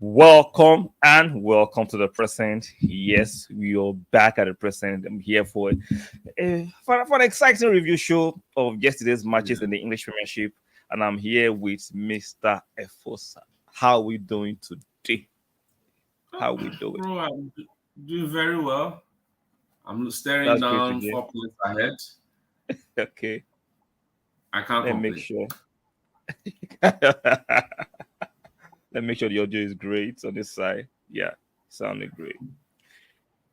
Welcome and welcome to the present. Yes, we are back at the present. I'm here for an exciting review show of yesterday's matches in the English Premiership, and I'm here with Mr. Efosa. How are we doing today? How we doing? Bro, I'm doing very well. I'm staring That's great to down hear. 4 points ahead. Okay, I can't let's make complain. sure. Let's make sure the audio is great on this side. Yeah, sounded great.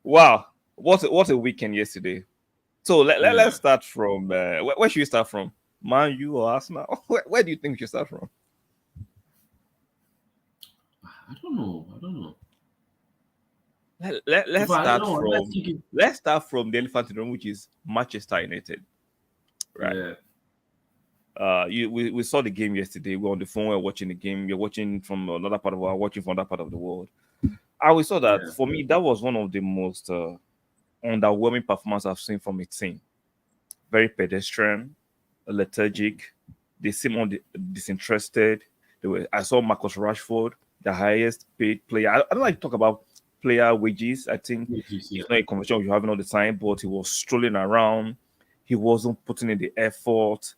Wow, what a weekend yesterday. So let's Yeah. start from where should we start from? Man, you or Arsenal? Where do you think we should start from? I don't know. Let's But start let's from kick it. the elephant in the room, which is Manchester United. Right. Yeah. We saw the game yesterday. We were on the phone. We were watching the game. You're watching from another part of watching from another part of the world. And we saw that Yeah. for me, that was one of the most underwhelming performances I've seen from a team. Very pedestrian, lethargic. They seem disinterested. I saw Marcus Rashford, the highest paid player. I don't like to talk about player wages. I think Yeah. it's not a conversation you're having all the time, but he was strolling around. He wasn't putting in the effort.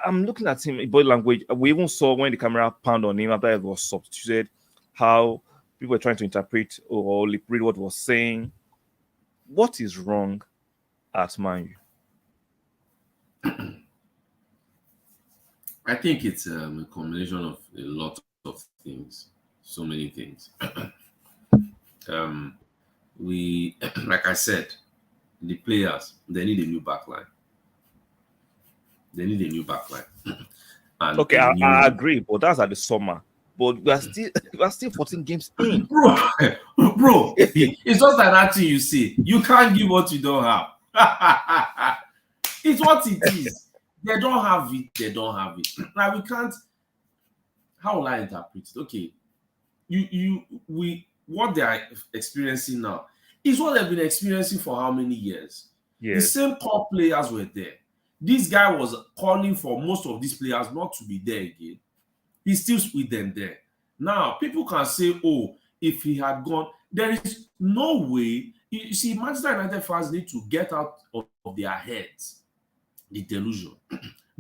I'm looking at him in body language. We even saw when the camera panned on him after it was substituted, how people were trying to interpret or read what he was saying. What is wrong at Man I think it's a combination of a lot of things, so many things. um, we, like I said, the players they need a new backline. They need a new backline and Okay, a I new agree, but that's at the summer. But we are still 14 games in. bro. Bro, it's just like that thing you say. You can't give what you don't have. It's what it is. They don't have it. They don't have it. Now we can't. How will I interpret it? Okay, we what they are experiencing now is what they've been experiencing for how many years? The Yes. same core players were there. This guy was calling for most of these players not to be there again. He's still with them there. Now, people can say, oh, if he had gone, there is no way. You see, Manchester United fans need to get out of their heads the delusion.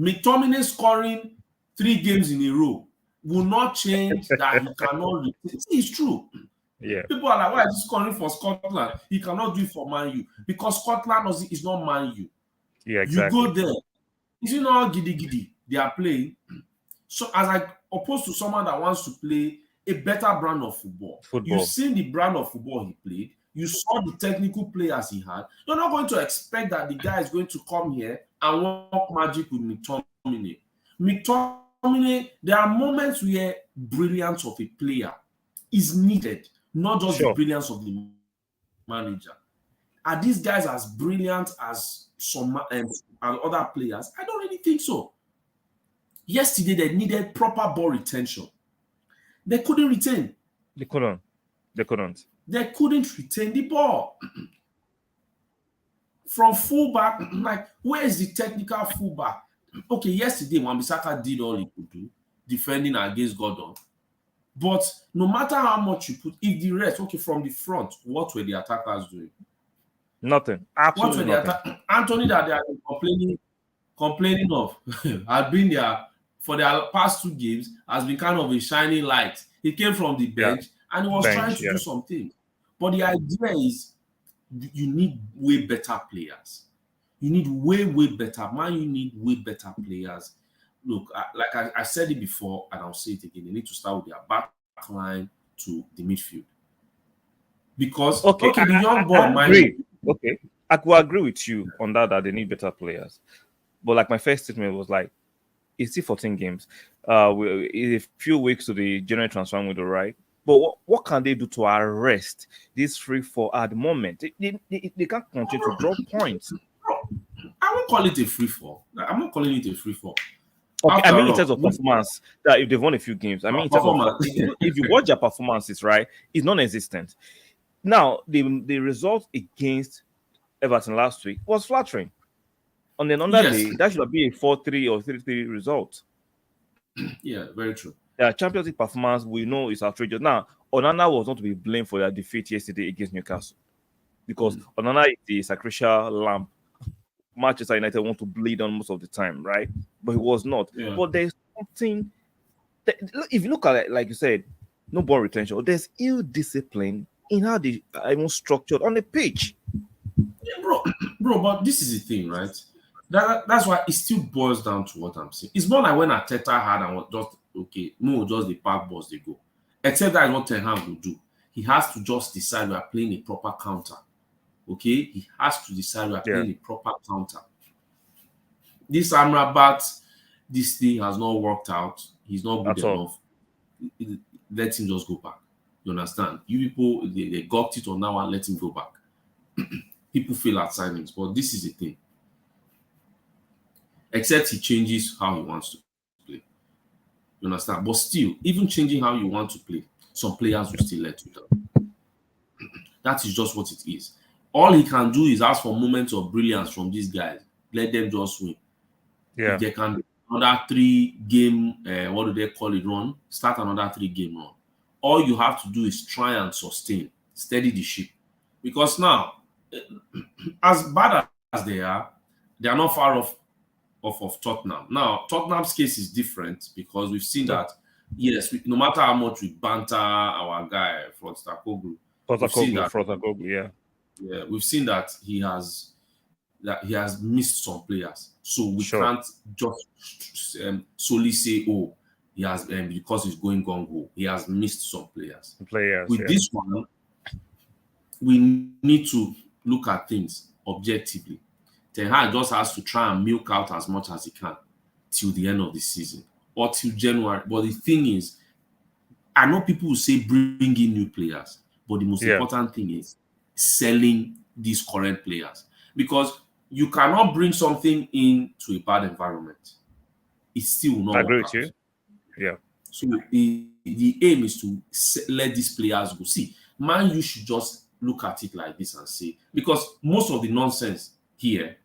McTominay scoring 3 games in a row will not change that he cannot retain. It's true. Yeah. People are like, why is he scoring for Scotland? He cannot do it for Man U. Because Scotland is not Man U. Yeah, You exactly. go there. Is it not giddy giddy they are playing? So opposed to someone that wants to play a better brand of football. You've seen the brand of football he played. You saw the technical players he had. You're not going to expect that the guy is going to come here and work magic with McTominay. McTominay, there are moments where brilliance of a player is needed, not just the brilliance of the manager. Are these guys as brilliant as some and other players? I don't really think so. Yesterday, they needed proper ball retention. They couldn't retain. They couldn't. They couldn't retain the ball. From fullback, like, where is the technical fullback? Okay, yesterday, Wan-Bissaka did all he could do, defending against Gordon. But no matter how much you put, if the rest, okay, from the front, what were the attackers doing? Nothing. Absolutely nothing. Anthony that they are complaining of had been there for their past 2 games, has been kind of a shining light. He came from the bench and he was trying to do something. But the idea is you need way better players. You need way better. Man, you need way better players. Look, like I said it before, and I'll say it again. They need to start with their back line to the midfield. Because the young boy I agree. Okay, I will agree with you on that they need better players. But like my first statement was like, it's still 14 games. A few weeks to the January transfer window, right? But what can they do to arrest this free fall at the moment? They can't continue to drop points. I won't call it a free fall. I'm not calling it a free fall. Okay, I mean in terms of performance, that if they've won a few games, I mean in terms of if you watch their performances, right, it's non-existent. Now the result against Everton last week was flattering. On another day, that should be a 4-3 or 3-3 result. Yeah, very true. Their Champions League performance we know is outrageous. Now, Onana was not to be blamed for their defeat yesterday against Newcastle, because Onana is the sacrificial lamb Manchester United want to bleed on most of the time, right? But he was not. Yeah. But there's something that, if you look at it, like you said, no ball retention, there's ill discipline in how they are even structured on the pitch. Yeah, bro, but this is the thing, right? That's why it still boils down to what I'm saying. It's more like when Arteta had and just just the park balls they go. Except that is what Ten Hag will do. He has to just decide we are playing a proper counter. Okay, he has to decide we are playing a proper counter. This Amrabat, this thing has not worked out. He's not good enough. Let him just go back. You understand? You people, they got it on now and let him go back. People feel at signings, but this is the thing. Except he changes how he wants to play. You understand? But still, even changing how you want to play, some players will still let you down. That is just what it is. All he can do is ask for moments of brilliance from these guys. Let them just win. Yeah. If they can another 3-game, what do they call it, run, start another 3-game run. All you have to do is try and sustain, steady the ship. Because now, as bad as they are not far off of Tottenham. Now, Tottenham's case is different because we've seen that, yes, no matter how much we banter our guy, Frostakoglu, yeah, we've seen that he has missed some players. So we can't just solely say, oh, he has because he's going gung-ho. He has missed some players. With this one, we need to look at things objectively. Ten Hag just has to try and milk out as much as he can till the end of the season or till January. But the thing is, I know people will say bring in new players, but the most important thing is selling these current players, because you cannot bring something into a bad environment. It still will not work out. I agree with you. Yeah. So the aim is to let these players go. See, man, you should just look at it like this and say, because most of the nonsense here,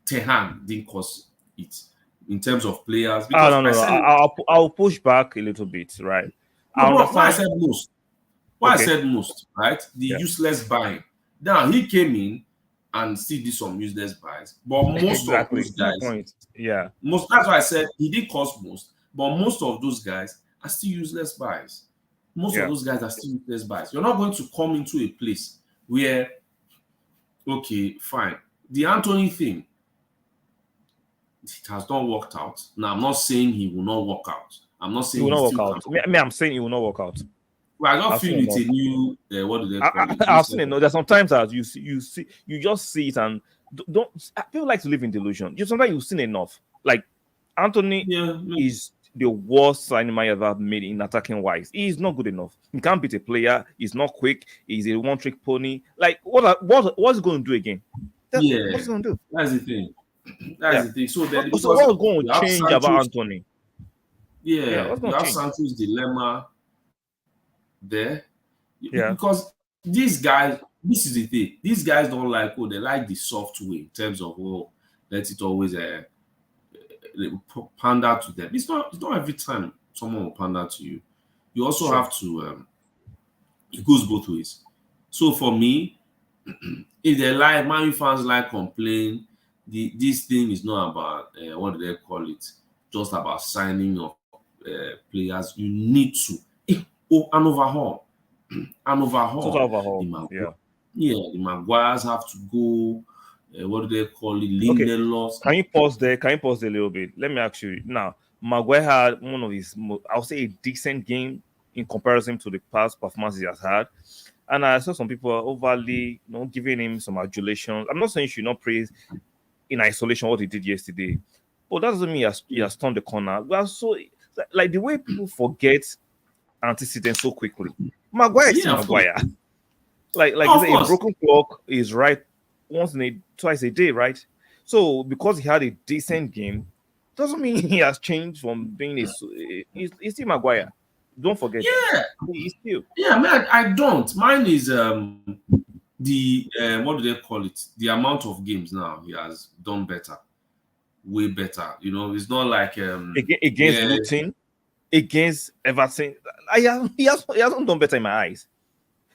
Ten Hag didn't cause it in terms of players. I'll push back a little bit, right? Why I said most. I said most, right? The useless buying. Now he came in and still did some useless buys, but most of those guys, that's why I said he did cause most, but most of those guys are still useless buys. Most of those guys are still useless buys. You're not going to come into a place where, okay, fine, the Anthony thing, it has not worked out. Now, I'm not saying he will not work out. I'm not saying he will not work out. I'm saying he will not work out. Well, I don't feel it's a new. What do they call it? I've seen it. No, there's sometimes that you just see it and don't. People like to live in delusion. Sometimes you've seen enough. Like Anthony is the worst signing I ever made in attacking wise. He is not good enough. He can't beat a player. He's not quick. He's a one-trick pony. Like what's he going to do again? What's he going to do? That's the thing. That's the thing. So what's going to change about Anthony? You have Sancho's dilemma there. Because these guys, this is the thing. These guys don't like, they like the soft way in terms of, let it always pander to them. It's not every time someone will pander to you. You also have to, it goes both ways. So for me, if they like, Man U fans like complain, this thing is not about, what do they call it? Just about signing of players. You need to an overhaul. Total overhaul. The Maguires have to go. What do they call it? Lindelof. Can you pause there? A little bit? Let me ask you now. Maguire had one of his, I'll say, a decent game in comparison to the past performances he has had. And I saw some people overly, giving him some adulation. I'm not saying you should not praise in isolation what he did yesterday, but that doesn't mean he has turned the corner. Well, so like the way people forget antecedents so quickly. Maguire is Maguire. Like you say, a broken clock is right twice a day, right? So because he had a decent game, doesn't mean he has changed from being he's still Maguire. Don't forget. He's still. Man, I don't. Mine is the what do they call it? The amount of games now he has done better, way better. It's not like against Luton. against Everton. He hasn't done better in my eyes.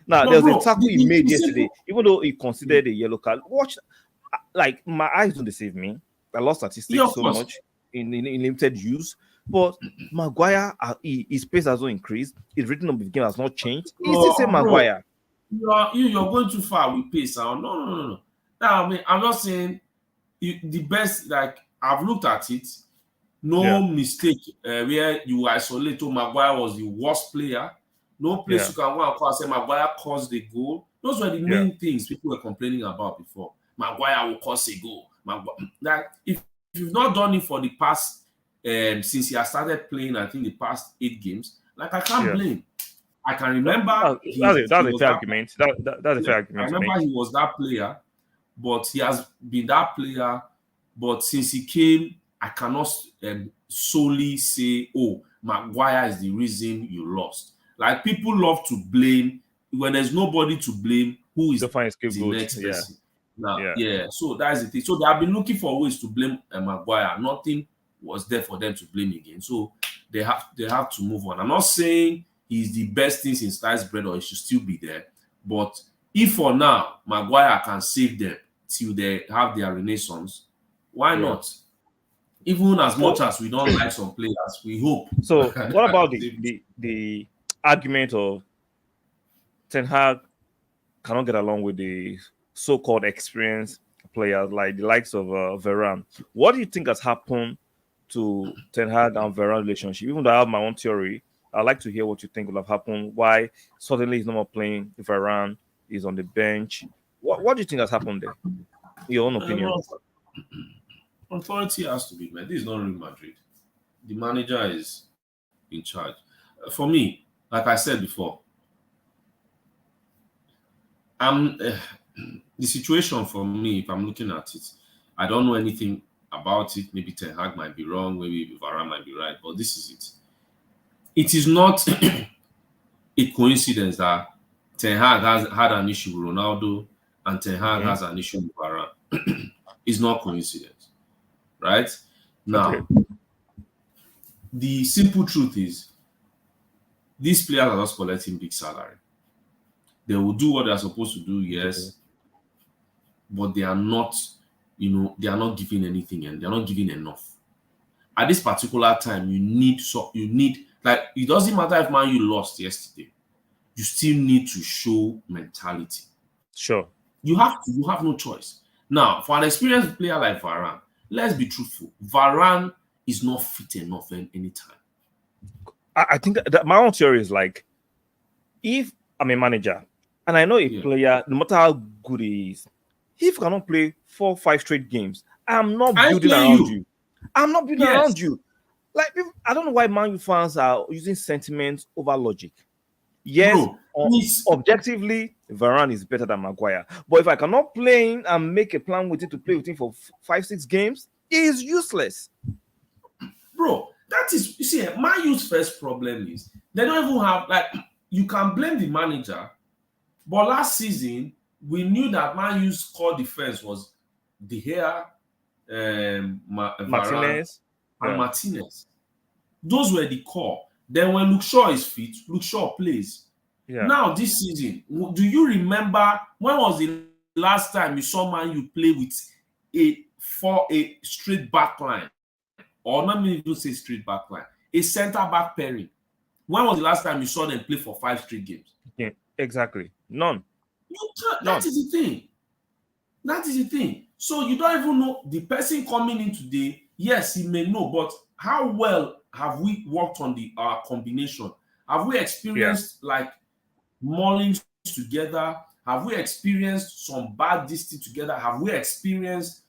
Now, there's a tackle he made yesterday, even though he considered a yellow card. Watch, like, my eyes don't deceive me. I lost statistics so much in limited use. But Maguire, his pace has not increased. His rhythm of the game has not changed. He's the same Maguire. You're going too far with pace. No. Now, I mean, I'm not saying the best. Like, I've looked at it. No mistake where you isolate. Maguire was the worst player. No place you can go and call and say Maguire caused the goal. Those were the main things people were complaining about before. Maguire will cause a goal. Like, if you've not done it for the past since he has started playing, I think the past 8 games, like, I can't blame. I can remember that's a fair argument. That's a fair argument. I remember he was that player, but he has been that player. But since he came, I cannot solely say, oh, Maguire is the reason you lost. Like, people love to blame when there's nobody to blame. Who is the next person? So that's the thing. So they have been looking for ways to blame Maguire. Nothing was there for them to blame again. So they have to move on. I'm not saying he's the best thing since sliced bread or he should still be there. But if for now Maguire can save them till they have their renaissance, why not? Even as much as we don't like some players, we hope. So what about the argument of Ten Hag cannot get along with the so-called experienced players like the likes of Varane? What do you think has happened to Ten Hag and Varane relationship? Even though I have my own theory, I'd like to hear what you think will have happened. Why suddenly he's no more playing? Varane is on the bench. What do you think has happened there? Your own opinion. Authority has to be met. This is not Real Madrid. The manager is in charge. For me, like I said before, the situation for me, if I'm looking at it, I don't know anything about it. Maybe Ten Hag might be wrong, maybe Varane might be right, but this is it. It is not a coincidence that Ten Hag has had an issue with Ronaldo and Ten Hag has an issue with Varane. It's not coincidence, right? Now, the simple truth is these players are just collecting big salary. They will do what they are supposed to do, yes, but they are not, they are not giving anything and they are not giving enough. At this particular time, you need, like, it doesn't matter if Man U lost yesterday, you still need to show mentality. Sure. You have no choice. Now, for an experienced player like Varane, let's be truthful. Varane is not fit enough anytime. I think that my own theory is, like, if I'm a manager and I know a player, no matter how good he is, if you cannot play 4 or 5 straight games, I'm not building around you. I'm not building around you. Like, I don't know why Man U fans are using sentiment over logic. Yes, objectively, Varane is better than Maguire. But if I cannot play him and make a plan with it to play with him for 5-6 games, he is useless. Bro, that is, you see, Man U's first problem is they don't even have, like, you can blame the manager, but last season, we knew that Man U's core defense was De Gea, Martinez, and Martinez. Those were the core. Then when Luke Shaw is fit, Luke Shaw plays. Now this season, do you remember when was the last time you saw Man U play with a straight back line? Or not even say straight back line, a center back pairing. When was the last time you saw them play for 5 straight games? Yeah, exactly. None. That is the thing. That is the thing. So you don't even know the person coming in today. Yes, he may know, but how well have we worked on our combination? Have we experienced like maulings together? Have we experienced some bad distance together? Have we experienced,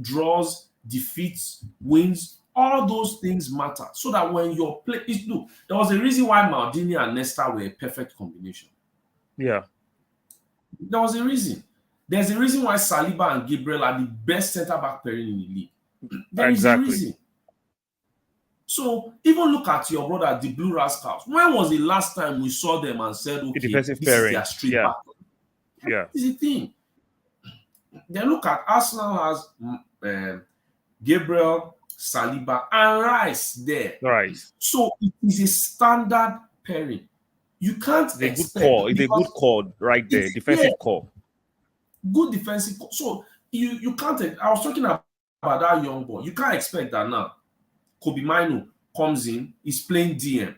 draws, defeats, wins? All those things matter. So that when you're playing, there was a reason why Maldini and Nesta were a perfect combination. Yeah. There was a reason. There's a reason why Saliba and Gabriel are the best centre-back pairing in the league. There is a reason. So even look at your brother, the Blue Rascals. When was the last time we saw them and said, okay, this is their straight back? Yeah. This is the thing. Then look at Arsenal has Gabriel, Saliba, and Rice there. Rice. So it is a standard pairing. You can't It's a good expect. call. It's a good call right there. Defensive call. Good defensive call. So you can't. I was talking about that young boy. You can't expect that now. Kobe Mino comes in, he's playing DM.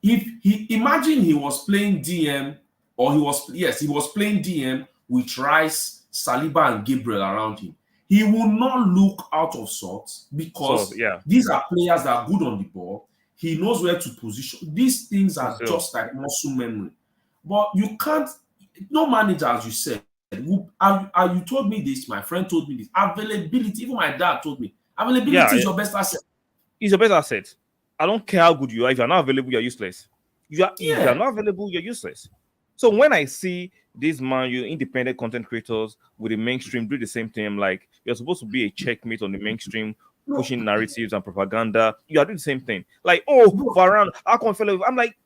If he imagine he was playing DM, or he was playing DM with Rice, Saliba, and Gabriel around him, he will not look out of sorts because these are players that are good on the ball. He knows where to position. These things are just like muscle memory. But you can't, no manager, as you said, you told me this, my friend told me this, availability, even my dad told me, availability is your best asset. It's your best asset. I don't care how good you are. If you're not available, you're useless. If you're not available, you're useless. So when I see these independent content creators with the mainstream do the same thing, I'm like, you're supposed to be a checkmate on the mainstream, pushing narratives and propaganda. You are doing the same thing. Like, Varane, how come fellow? I'm like,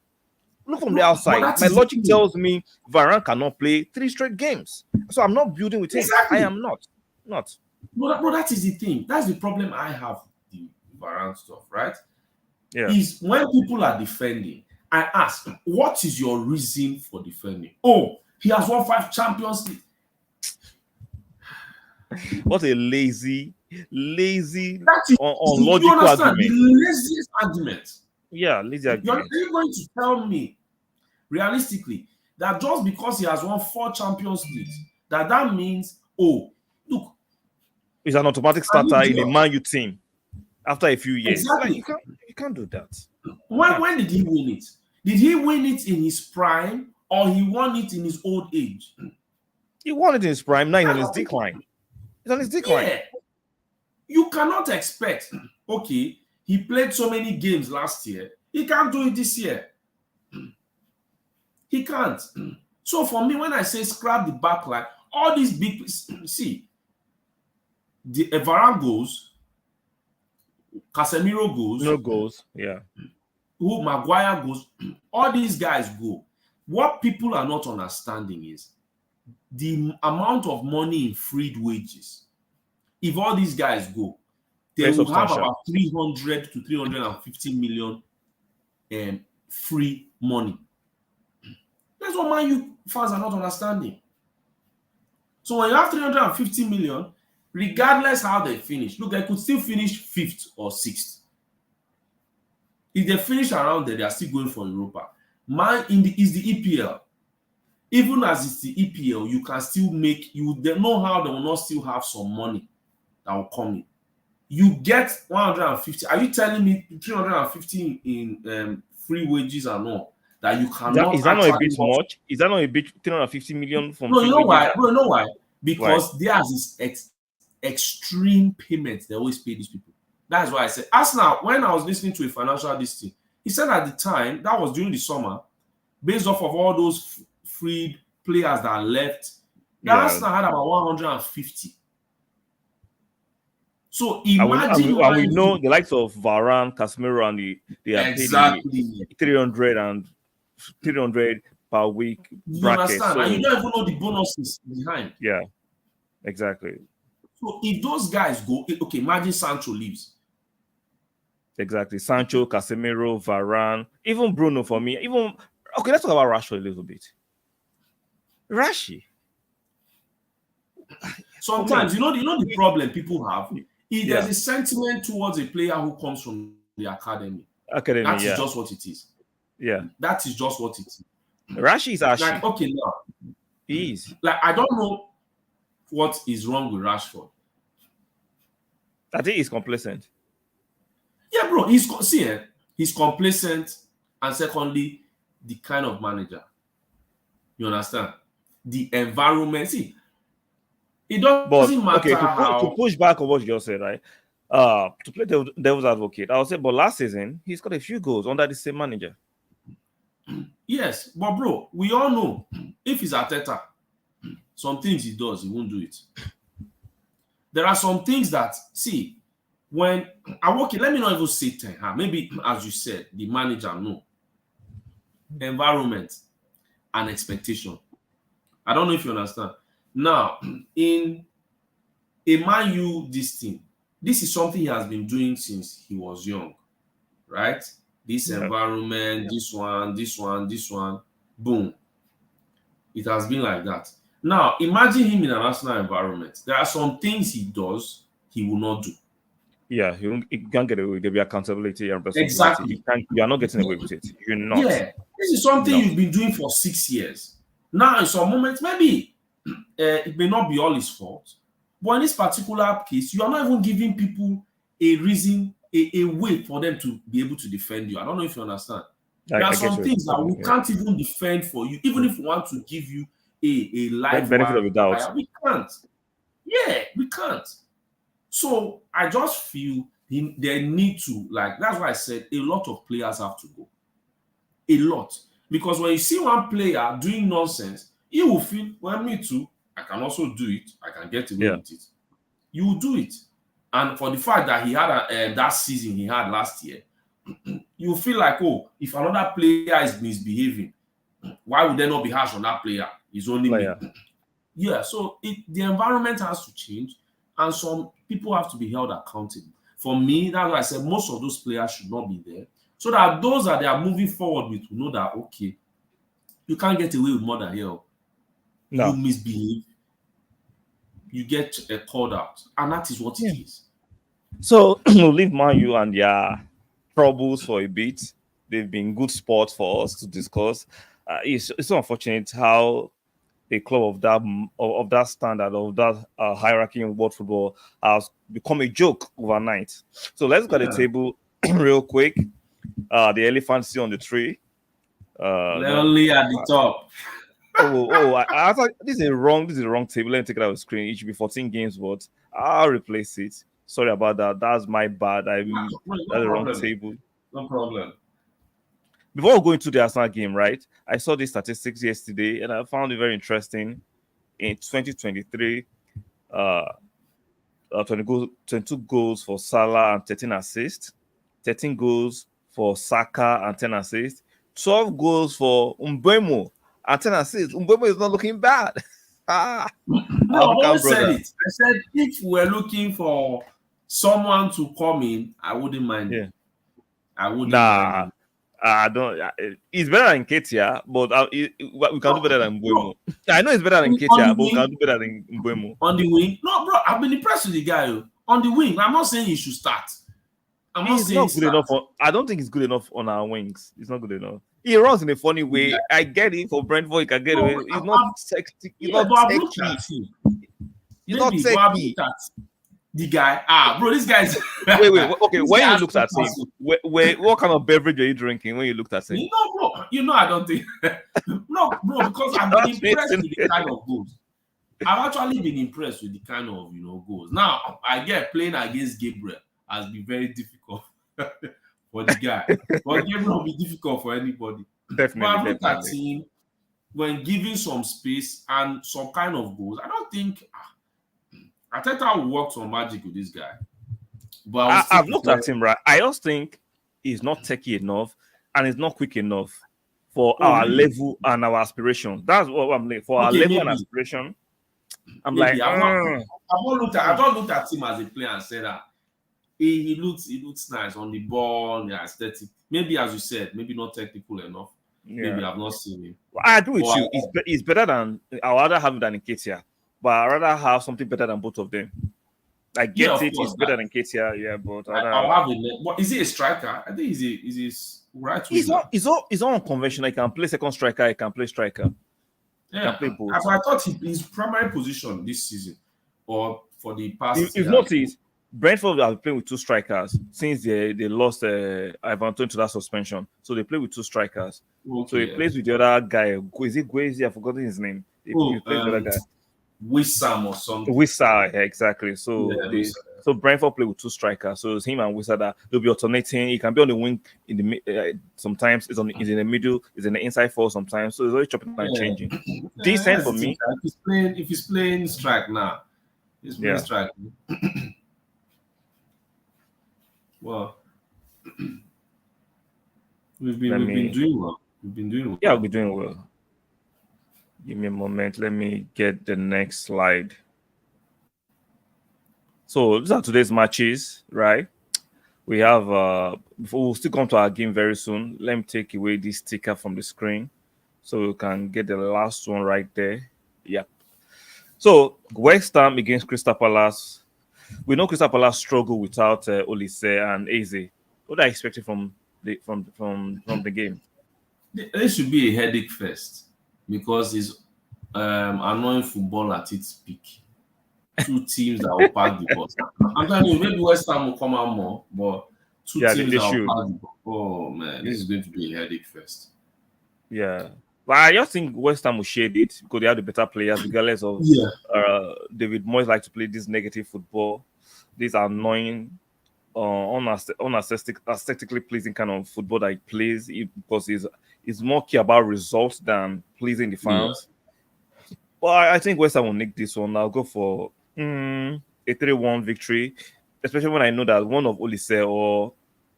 look from the outside. My logic tells me Varane cannot play 3 straight games. So I'm not building with him. I am not. Bro, that is the thing. That's the problem I have with the Varane stuff, right? Yeah. Is when people are defending, I ask, what is your reason for defending? Oh, he has won 5 Champions League. What a lazy, unlogical argument. The laziest argument. Yeah, lazy argument. You're going to tell me, realistically, that just because he has won 4 Champions Leagues, that means, look, he's an automatic starter in a Man U team after a few years. Exactly. Like, you can't do that. When did he win it? Did he win it in his prime, or he won it in his old age? He won it in his prime, now he's on his decline. He's on his decline. Yeah. You cannot expect, okay, he played so many games last year. He can't do it this year. He can't. So for me, when I say scrap the back line, all these big, see, the Varane goes, Casemiro goes. No goals, yeah. Who Maguire goes, all these guys go. What people are not understanding is the amount of money in freed wages. If all these guys go, they will have about 300 to 350 million free money. That's what Man U fans are not understanding. So when you have 350 million, regardless how they finish, look, they could still finish 5th or 6th. If they finish around there, they are still going for Europa. Is the EPL. Even as it's the EPL, you can still make, they know how they will not still have some money that will come in. You get 150. Are you telling me 350 in free wages and all that you cannot? Is that not a bit much? Is that not a bit 350 million from? No, you know why? Bro, you know why? Because theirs is extreme payments. They always pay these people. That's why I said, Arsenal, when I was listening to a financial listing, he said at the time, that was during the summer, based off of all those freed players that left, Arsenal had about 150. So imagine, and we know the likes of Varane, Casemiro, and they are paid 300 per week. You understand? And you don't even know the bonuses behind. Yeah, exactly. So if those guys go, okay, imagine Sancho leaves. Exactly. Sancho, Casemiro, Varane, even Bruno for me. Let's talk about Rashford a little bit. Rashi. Sometimes, you know the problem people have? There's a sentiment towards a player who comes from the academy. That is just what it is. Yeah. That is just what it is. Rashi is Ashi. Like, okay, now. He is. Like, I don't know what is wrong with Rashford. I think he's complacent. Yeah, bro. He's complacent, and secondly, the kind of manager. You understand? The environment. See, it doesn't matter to push back on what you just said, right? To play devil's advocate, I would say, but last season he's got a few goals under the same manager. Yes, but bro, we all know if he's Arteta, some things he does, he won't do it. There are some things that, see, when let me not even say Ten Hag. Maybe, as you said, the manager, no. Environment and expectation. I don't know if you understand. Now, in a Man U, this thing, this is something he has been doing since he was young, right? This environment, this one, boom. It has been like that. Now, imagine him in a national environment. There are some things he does he will not do. Yeah, you can't get away. There'll be accountability and responsibility. Exactly. You are not getting away with it. You're not. Yeah, this is something you've been doing for 6 years. Now, in some moments, maybe it may not be all his fault, but in this particular case, you are not even giving people a reason, a way for them to be able to defend you. I don't know if you understand. There are some things that we can't even defend for you, even if we want to give you a life benefit of the doubt. We can't. Yeah, we can't. So I just feel they need to, like, that's why I said a lot of players have to go. A lot. Because when you see one player doing nonsense, you will feel, well, me too, I can also do it. I can get away with it. You will do it. And for the fact that he had that season he had last year, you feel like, oh, if another player is misbehaving, why would they not be harsh on that player? It's only me. Yeah, so the environment has to change, and some people have to be held accountable. For me, that's why I said most of those players should not be there, so that those that they are moving forward with will know that, okay, you can't get away with more than here. No. You misbehave, you get called out, and that is what it is. So we'll leave ManU and their troubles for a bit. They've been good sports for us to discuss. It's so unfortunate how a club of that standard, of that hierarchy in world football has become a joke overnight. So let's look at the table real quick. The elephant on the tree. Only at the top. I thought this is a wrong table. Let me take it out of the screen. It should be 14 games, but I'll replace it. Sorry about that. That's my bad. That's the wrong table. No problem. Before we go into the Arsenal game, right? I saw the statistics yesterday and I found it very interesting. In 2023, 22 goals for Salah and 13 assists, 13 goals for Saka and 10 assists, 12 goals for Mbeumo and 10 assists. Mbeumo is not looking bad. No, I always said it. I said if we're looking for someone to come in, I wouldn't mind. Yeah. I wouldn't mind. I don't. It's better than Ketia, but we can do better than Mbeumo. I know it's better than Ketia, but we can do better than Mbeumo. On the wing, no, bro. I've been impressed with the guy. On the wing, I'm not saying he should start. He's not good enough. I don't think he's good enough on our wings. He's not good enough. He runs in a funny way. Yeah. I get it for Brentford. He can get away. He's not sexy. He's not techy. He's not techy. The guy, bro, this guy's wait. Okay, when you looked at him, what kind of beverage are you drinking when you looked at him? Bro, I don't think. No, bro, because I've been impressed with the kind of goals. I've actually been impressed with the kind of goals. Now, I get playing against Gabriel has been very difficult for the guy, but Gabriel will be difficult for anybody. Definitely. But I looked at him when giving some space and some kind of goals. I don't think. Arteta will work some magic with this guy. But I've looked at him, right? I just think he's not techy enough and he's not quick enough for our level and our aspiration. That's what I'm like. For our level and aspiration, I'm maybe. Like, I've not looked at him as a player and said that he looks nice on the ball, the aesthetic. Maybe, as you said, maybe not technical enough. Yeah. Maybe I've not seen him. Well, I agree with you. He's better than I would rather have him than Nketiah. But I'd rather have something better than both of them. I get it. He's better than Ketia, yeah, but I'll have him. But is he a striker? I think he's right. He's not unconventional. He can play second striker. He can play striker. Yeah, he can play both. I thought his primary position this season or for the past. You've noticed Brentford have playing with two strikers since they lost Ivan Toney to that suspension. So they play with two strikers. Okay, so he plays with the other guy. Is it Guezi? I've forgotten his name. He plays with the other guy. Wissam or something. Wissam, yeah, exactly. So so Brentford play with two strikers. So it's him and Wissam that they'll be alternating. He can be on the wing in the sometimes he's in the middle, he's in the inside four sometimes. So it's always chopping and changing. Decent for me. If he's playing strike now, he's playing strike. Well, we've been doing well. Yeah, we'll be doing well. Give me a moment. Let me get the next slide. So these are today's matches, right? We have we'll still come to our game very soon. Let me take away this sticker from the screen so we can get the last one right there. Yeah. So West Ham against Crystal Palace. We know Crystal Palace struggle without Olise and Eze. What are you expecting from the game? This should be a headache first because it's annoying football at its peak. Two teams that will pass the ball. I'm telling you, maybe West Ham will come out more, but two teams They that will should. pass the ball. Oh man, this is going to be a headache first. Yeah. But I just think West Ham will shade it because they have the better players, regardless of David Moyes like to play this negative football, this annoying, unaesthetically pleasing kind of football that he plays because he's more care about results than pleasing the fans. Yeah. Well, I think West Ham will nick this one. I'll go for a 3-1 victory, especially when I know that one of Olise or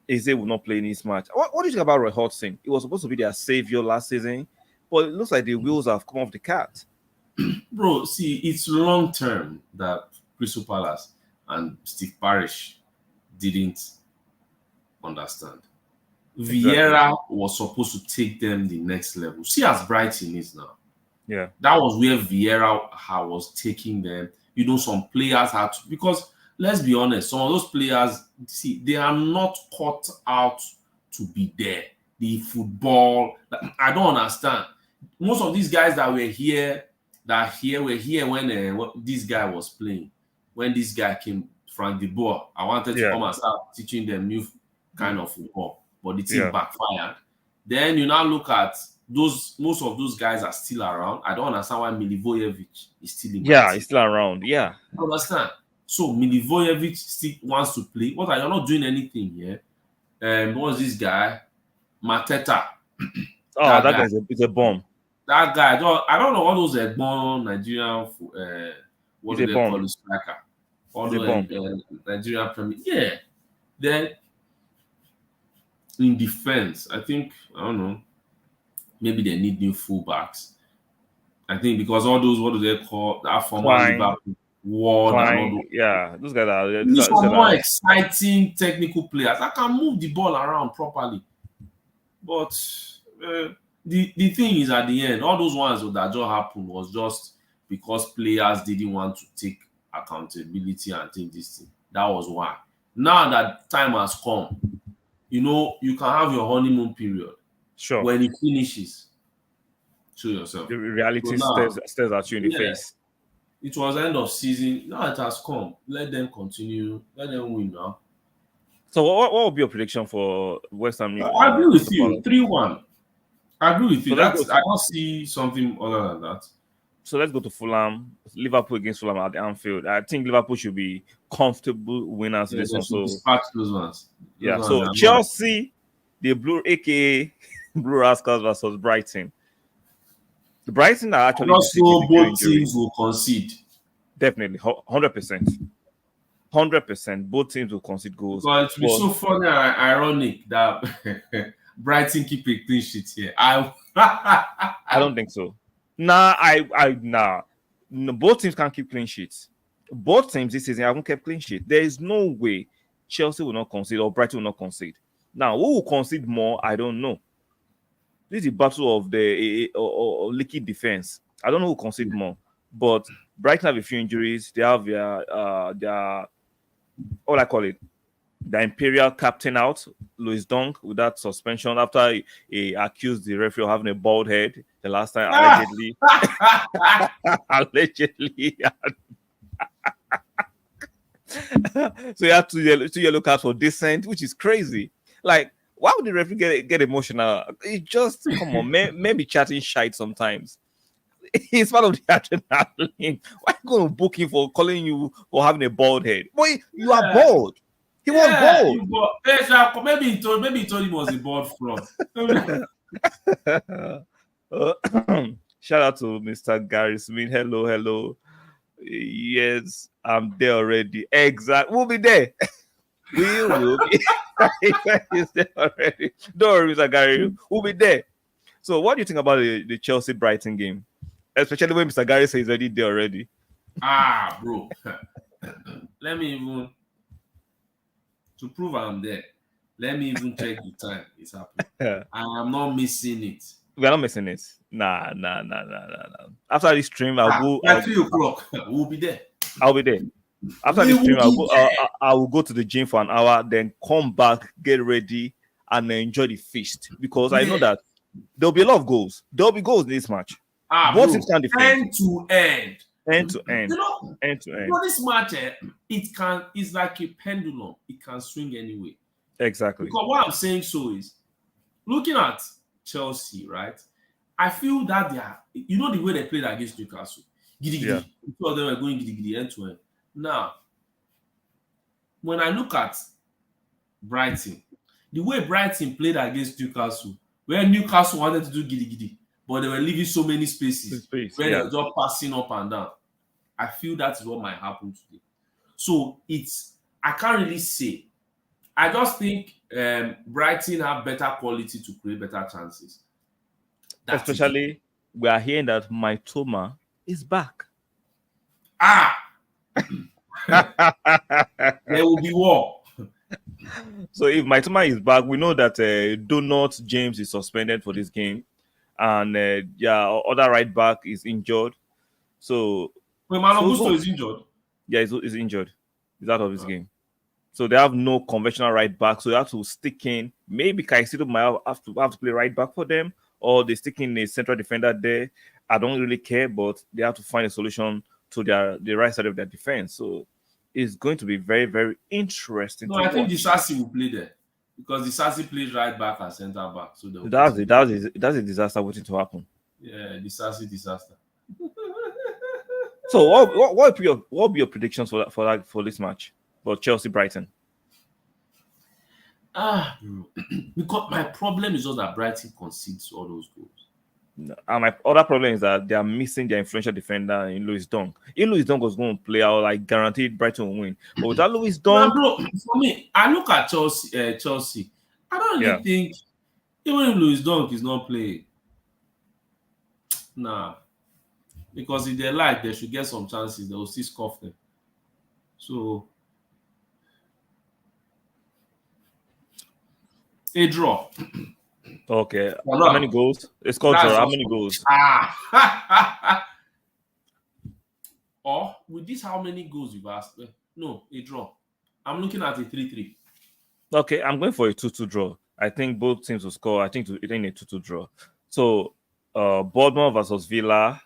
Eze will not play in this match. What do you think about Roy Hodgson? He was supposed to be their savior last season, but it looks like the wheels have come off the cart. Bro, see, it's long term that Crystal Palace and Steve Parish didn't understand. Exactly. Vieira was supposed to take them the next level. See, as Brighton is now. Yeah. That was where Vieira was taking them. You know, some players had to, because let's be honest, some of those players, see, they are not cut out to be there. The football, I don't understand. Most of these guys that were here, were here when this guy was playing. When this guy came, Frank de Boer, I wanted to come and start teaching them new kind of football, but the team backfired. Then you now look at most of those guys are still around. I don't understand why Milivojevic is still in. Yeah, he's still around. Yeah, I don't understand. So Milivojevic still wants to play. What are you not doing anything here? What's this guy? Mateta. Oh, that guy is a bomb. That guy, I don't know what those born Nigerian what do they call it, striker? All the Nigerian Premier. Yeah. Then in defense, I think, I don't know, maybe they need new fullbacks. I think because all those, what do they call that former Liverpool Ward and all those. Yeah, those guys are these are more exciting technical players that can move the ball around properly. But the thing is, at the end, all those ones that just happened was just because players didn't want to take accountability and take this thing. That was why. Now that time has come, you know, you can have your honeymoon period. Sure. When it finishes, show yourself. The reality stares at you in the face. It was end of season. Now it has come. Let them continue. Let them win now. So what will be your prediction for West Ham? I agree with you. 3-1. I agree with you. I don't see something other than that. So let's go to Fulham. Liverpool against Fulham at Anfield. I think Liverpool should be comfortable winners this one. So those ones. Yeah. So Chelsea, the Blue, aka Blue Rascals versus Brighton. The Brighton are actually also both teams will concede. Definitely, 100%. 100%. Both teams will concede goals. But it's so funny and ironic that Brighton keep a clean sheet here. I don't think so. Nah. No, both teams can't keep clean sheets. Both teams this season haven't kept clean sheet. There is no way Chelsea will not concede or Brighton will not concede. Now, who will concede more? I don't know. This is the battle of the leaky defense. I don't know who concede more, but Brighton have a few injuries. They have their what I call it, the Imperial captain out, Louis Dunk, with that suspension after he accused the referee of having a bald head the last time, allegedly. Allegedly. So he had two yellow cards for dissent, which is crazy. Like, why would the referee get emotional? It just, come on, maybe chatting shite sometimes. He's part of the adrenaline. Why are you going to book him for calling you for having a bald head? Boy, you are bald. He was bald. Maybe he told him it was a bald fraud. Shout out to Mr. Gary Smith. Hello. Yes, I'm there already. Exactly. We'll be there. We will be. He's there already. Don't worry, Mr. Gary. We'll be there. So, what do you think about the Chelsea Brighton game? Especially when Mr. Gary says he's already there already. Bro. let me even to prove I'm there. Let me even check the time it's happening. I am not missing it. We are not missing it. Nah. After this stream, I'll go. By 3 o'clock, we'll be there. I'll be there. After We this stream, will be there. I will go to the gym for an hour, then come back, get ready, and enjoy the feast. Because I know that there'll be a lot of goals. There'll be goals in this match. Both teams can defend. End to end. End to end. End to end. This match, it's like a pendulum. It can swing anyway. Exactly. Because what I'm saying is, looking at Chelsea, right? I feel that they are, the way they played against Newcastle. Giddy. Two of them were going giddy end to end. Now, when I look at Brighton, the way Brighton played against Newcastle, where Newcastle wanted to do giddy, but they were leaving so many spaces where they were just passing up and down. I feel that is what might happen today. So I can't really say. I just think Brighton have better quality to create better chances. Especially, we are hearing that Mitoma is back. There will be war. So if Mitoma is back, we know that Donut James is suspended for this game, and other right back is injured. So Augusto is injured. Yeah, he's injured. He's out of this game. So they have no conventional right back. So they have to stick in. Maybe Caicedo might have to play right back for them, or they stick in a central defender there. I don't really care, but they have to find a solution to the right side of their defense. So it's going to be very, very interesting. No, I think Disasi will play there because Disasi plays right back and centre back. So that's a disaster waiting to happen. Yeah, Disasi disaster. So what will be your predictions for this match? For Chelsea Brighton. Because my problem is just that Brighton concedes all those goals. And my other problem is that they are missing their influential defender in Lewis Dunk. If Lewis Dunk was going to play, I would like guaranteed Brighton will win. But without Lewis Dunk, for me, I look at Chelsea. I don't really think even if Lewis Dunk is not playing, because if they like, they should get some chances. They will still scuff them. So. A draw. Okay. How many goals? It's called draw. How many goals? Or with this, how many goals you've asked? No, a draw. I'm looking at a 3-3. Okay, I'm going for a 2-2 draw. I think both teams will score. I think it's in a 2-2 draw. So, Bournemouth versus Villa.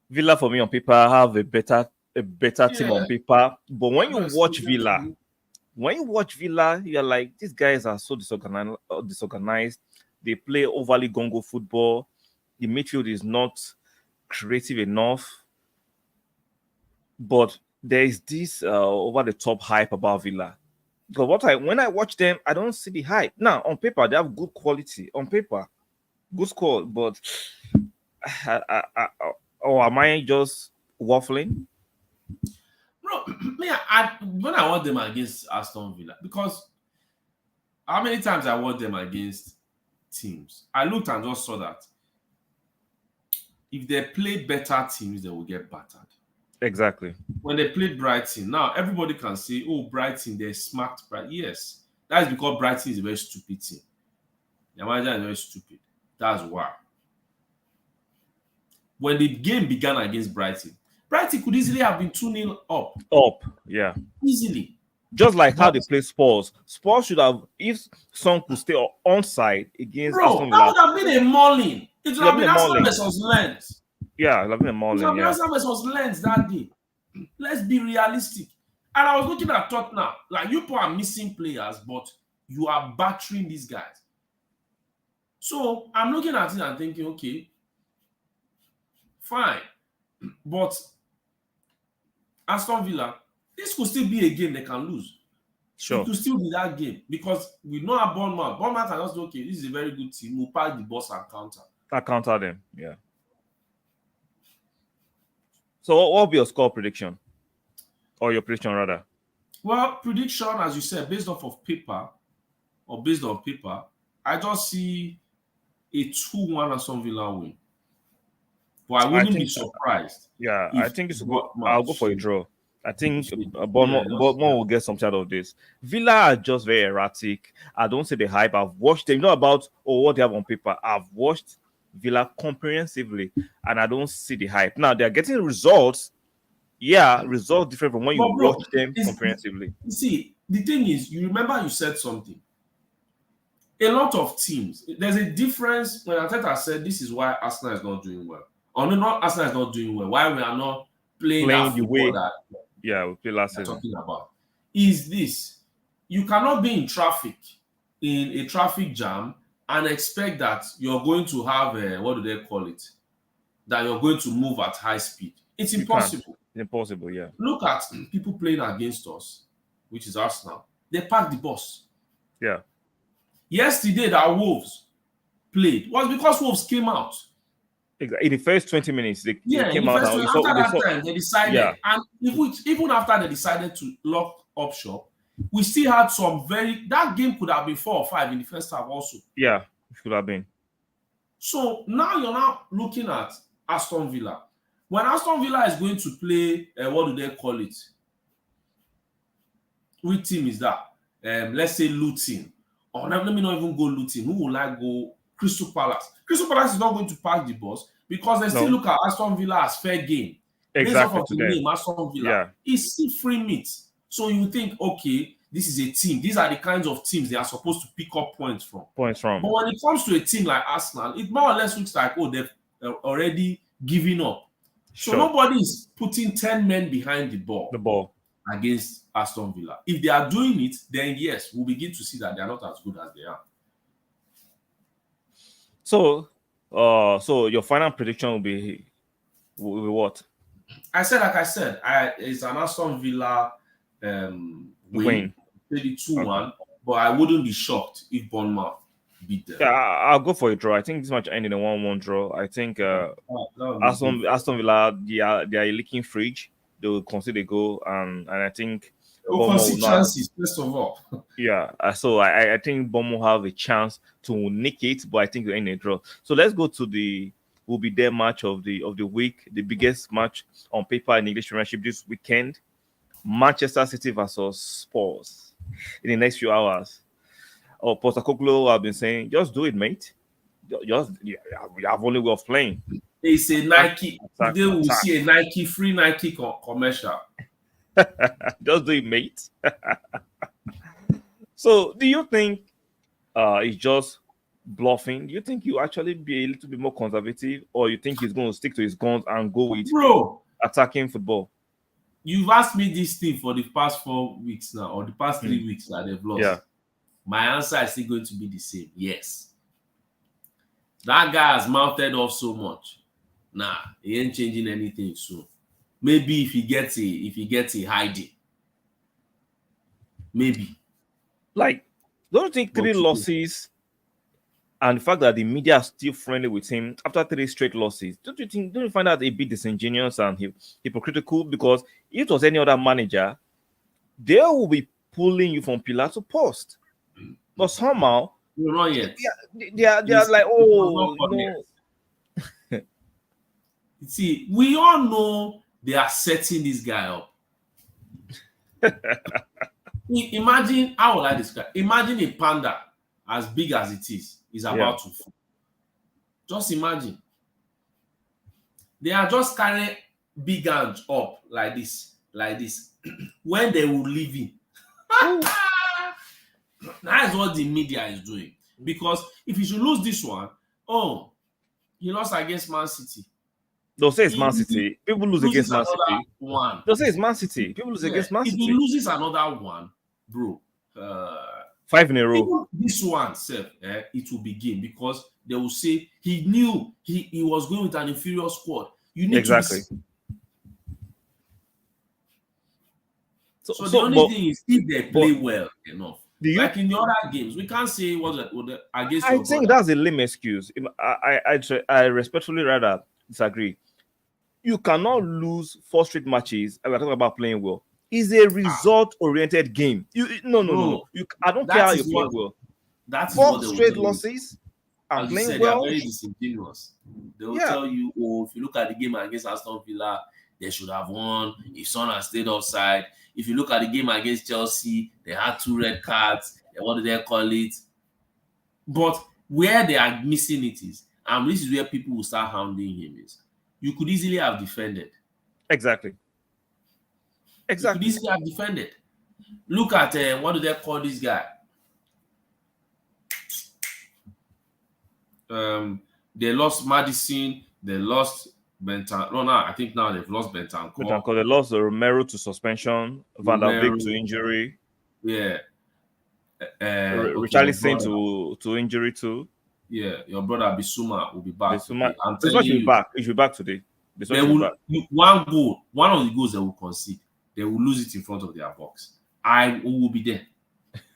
Villa for me on paper have a better team on paper. But when you watch Villa, you're like, these guys are so disorganized. They play overly gongo football. The midfield is not creative enough. But there is this over-the-top hype about Villa. Because when I watch them, I don't see the hype. Now, on paper, they have good quality. On paper, good score. But am I just waffling? Bro, when I watch them against Aston Villa, because how many times I watched them against teams, I looked and just saw that if they play better teams, they will get battered. Exactly. When they played Brighton, now everybody can say, oh, Brighton, they smacked Brighton. Yes, that's because Brighton is a very stupid team. The manager is very stupid. That's why. When the game began against Brighton could easily have been 2-0 up. Yeah. Easily. Just like how they play Spurs. Spurs should have, if Son could stay onside against Aston Villa. That would have been a mauling. It would have been Arsenal versus Lens. Yeah, it would have been a mauling. It would have been Arsenal versus Lens that day. Let's be realistic. And I was looking at Tottenham. Like, you are missing players, but you are battering these guys. So, I'm looking at it and thinking, okay, fine. But Aston Villa, this could still be a game they can lose. Sure. It could still be that game because we know our Bournemouth. Bournemouth can just say, okay, this is a very good team. We'll pack the bus and counter. I counter them, yeah. So what will be your score prediction? Or your prediction, rather? Well, prediction, as you said, based off of paper, or based on paper, I just see a 2-1 Aston Villa win. But I wouldn't be surprised. Yeah, I think I'll go for a draw. I think Bournemouth will get some out of this. Villa are just very erratic. I don't see the hype. I've watched them. Not about what they have on paper. I've watched Villa comprehensively, and I don't see the hype. Now they're getting results. Yeah, results different from when you watch them comprehensively. You see, the thing is, you remember you said something. A lot of teams, there's a difference when Arteta said this is why Arsenal is not doing well. Or no, not Arsenal is not doing well. Why we are not playing that football that we played last season. Talking about is this: you cannot be in a traffic jam, and expect that you're going to have what do they call it? That you're going to move at high speed. It's impossible. It's impossible, yeah. Look at people playing against us, which is Arsenal. They parked the bus. Yeah. Yesterday that Wolves played was because Wolves came out. In the first 20 minutes, they came out. After that time, they decided, and even after they decided to lock up shop, we still had that game could have been 4 or 5 in the first half also. Yeah, it could have been. So now you're now looking at Aston Villa. When Aston Villa is going to play, what do they call it? Which team is that? Let's say Luton. Or let me not even go Luton. Who will I go? Crystal Palace. Crystal Palace is not going to park the bus because they still look at Aston Villa as fair game. Exactly. Based off of the name, Aston Villa. It's still free meat. So you think, okay, this is a team. These are the kinds of teams they are supposed to pick up points from. But when it comes to a team like Arsenal, it more or less looks like, they've already given up. So nobody is putting 10 men behind the ball against Aston Villa. If they are doing it, then yes, we'll begin to see that they are not as good as they are. So your final prediction will be what? Like I said, it's an Aston Villa win. Maybe 2-1, but I wouldn't be shocked if Bournemouth beat them. Yeah, I'll go for a draw. I think this match ended in a 1-1 draw. I think Aston Villa, they are a leaking fridge. They will concede a goal, and I think we'll concede chances, first of all. Yeah, so I think Bournemouth have a chance to nick it, but I think they're in a draw. So let's go to will be their match of the week, the biggest match on paper in English Premiership this weekend. Manchester City versus Spurs in the next few hours. Postecoglou have been saying, just do it, mate. We have only way of playing. It's a Nike. Today we'll see a free Nike commercial. Just do it, mate. So, do you think it's just bluffing? Do you think you actually be a little bit more conservative, or you think he's going to stick to his guns and go with attacking football? You've asked me this thing for the past 4 weeks now, or the past 3 weeks that they've lost. Yeah. My answer is still going to be the same. Yes. That guy has mounted off so much. Nah, he ain't changing anything soon. Maybe if he gets a hiding. Maybe. Like, don't you think 3 losses and the fact that the media are still friendly with him after 3 straight losses, don't you find that a bit disingenuous and hypocritical? Because if it was any other manager, they will be pulling you from pillar to post. But somehow, not yet. They are like, See, we all know they are setting this guy up. Imagine, how will I describe? Imagine a panda as big as it is about to fall. Just imagine. They are just carrying big hands up like this. When they will leave him. That is what the media is doing. Because if you should lose this one, he lost against Man City. They'll say it's Man City. People lose against Man City. They'll say it's Man City. People lose against Man City. If he loses another one, bro, 5 in a row. Even this one, it will begin because they will say he knew he was going with an inferior squad. You need exactly. So the only thing is if they play well enough. Like in the other games, we can't say against. I think that's a lame excuse. I respectfully rather disagree. You cannot lose 4 straight matches and we're talking about playing well. It's a result-oriented game. No. I don't care how you play well. That's 4 straight losses and playing well. They are very disingenuous. They will tell you, if you look at the game against Aston Villa, they should have won. If Son had stayed offside. If you look at the game against Chelsea, they had 2 red cards. What do they call it? But where they are missing it is, and this is where people will start hounding him, is you could easily have defended. Exactly. You could easily have defended. Look at what do they call this guy? They lost Madison. They lost Benton. No, I think now they've lost Bentancourt. They lost Romero to suspension, Van der Beek to injury. Yeah. Richarlison to injury too. Yeah, your brother Bissouma will be back. Bissouma should be back. He should be back today. They will, one of the goals they will concede, they will lose it in front of their box. I will be there.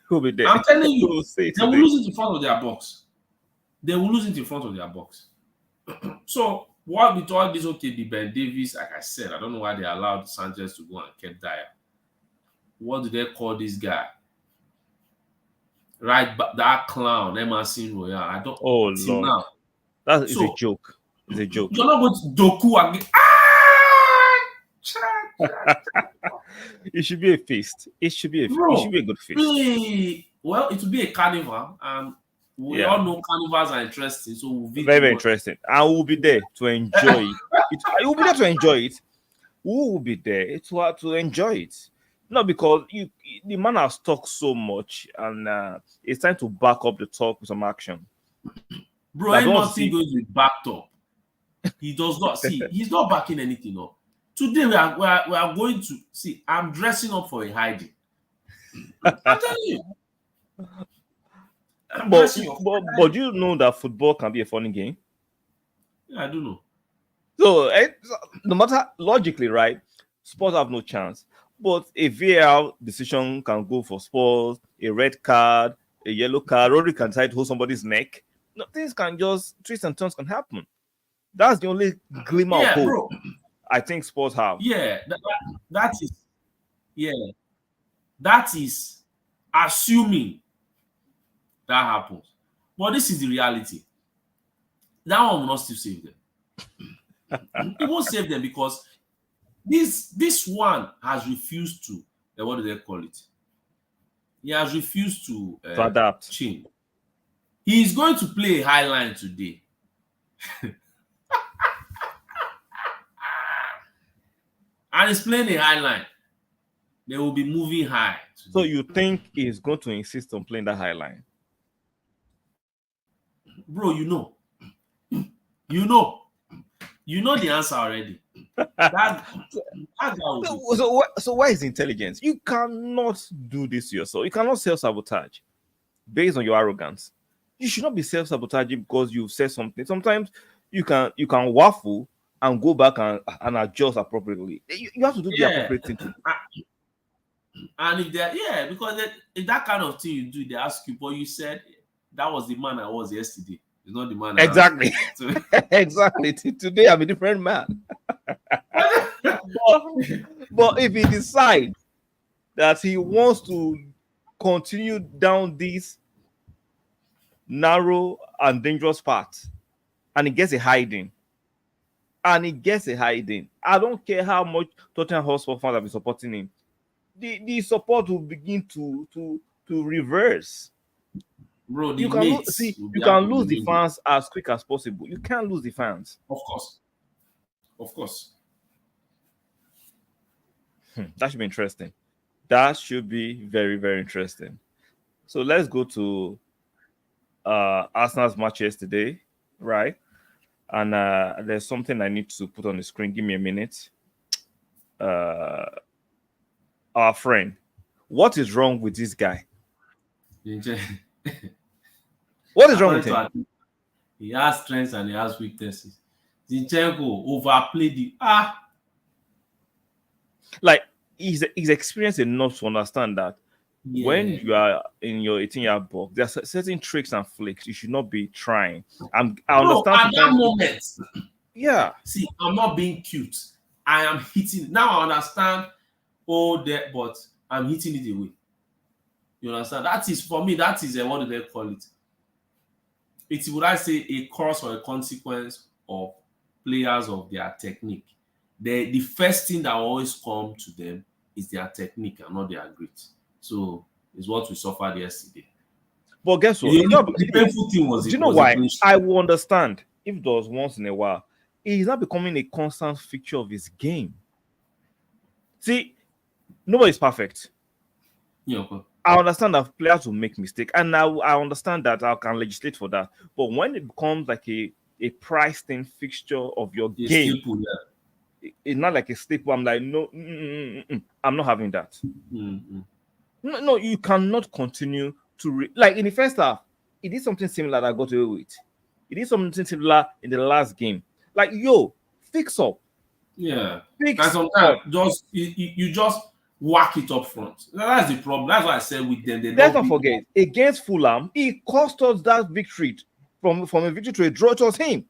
Who will be there? I'm telling you, they will lose it in front of their box. They will lose it in front of their box. So what we thought is okay, the Ben Davies, like I said, I don't know why they allowed Sanchez to go and keep Dyer. What do they call this guy? Right, but that clown, Emerson Royal. I don't. Oh Lord, now. That is a joke. It's a joke. You're not going to Doku again. It should be a feast. It should be a feast. It should be a good feast. Really, well, it will be a carnival, and we all know carnivals are interesting. So we'll be very interesting. I will be there to enjoy it. I will be there to enjoy it. We will be there to enjoy it. Not because the man has talked so much, and it's time to back up the talk with some action. Bro, ain't nothing going to be backed up. He does not see. He's not backing anything up. Today we are going to see. I'm dressing up for a hiding. I'm telling you. But you know that football can be a funny game. Yeah, I do know. So no matter logically, right? Spurs have no chance. But a VAR decision can go for Spurs, a red card, a yellow card, or you can try to hold somebody's neck. No, things can just twists and turns can happen. That's the only glimmer of hope bro. I think Spurs have. Yeah, that is assuming that happens. But this is the reality. That one will not still save them. It won't save them because this one has refused to what do they call it? He has refused to adapt. Change. He is going to play a high line today. And he's playing a high line. They will be moving high today. So you think he's going to insist on playing that high line? Bro, you know the answer already. So where is intelligence? You cannot do this to yourself. You cannot self-sabotage based on your arrogance. You should not be self-sabotaging because you've said something. Sometimes you can waffle and go back and adjust appropriately. You have to do the appropriate thing. And if because if that kind of thing you do, they ask you, but you said that was the man I was yesterday. It's not the man. Exactly. Exactly. Today I'm a different man. but if he decides that he wants to continue down this narrow and dangerous path, and he gets a hiding, I don't care how much Tottenham Hotspur fans have been supporting him. The support will begin to reverse. Bro, you can lose the fans as quick as possible. You can't lose the fans. Of course. That should be interesting. That should be very, very interesting. So let's go to Arsenal's match yesterday, right? And there's something I need to put on the screen. Give me a minute. Our friend, what is wrong with this guy? What is wrong with him? He has strengths and he has weaknesses. Zinchenko overplayed the Like he's experienced enough to understand that when you are in your 18-year box, there are certain tricks and flicks you should not be trying. I understand at that moment. Yeah. See, I'm not being cute. I am hitting. Now I understand all that, but I'm hitting it away. You understand? That is, for me, that is what do they call it? It's, would I say, a cause or a consequence of players of their technique. the first thing that will always come to them is their technique and not their grit. So it's what we suffered yesterday. But guess what? The painful thing was, do you know why? I will understand if it was once in a while. He's not becoming a constant feature of his game. See, nobody's perfect. Yeah, okay. I understand that players will make mistakes, and I understand that I can legislate for that. But when it becomes like a priced-in fixture of your game, staple, yeah. It's not like a staple. I'm like, no, I'm not having that. No, you cannot continue to like in the first half. He did something similar that I got away with. He did something similar in the last game. Like, yo, fix up. Yeah, and sometimes just you just whack it up front. That's the problem. That's why I said with them. Let's not forget, against Fulham, he cost us that victory from a victory to a draw. It was him.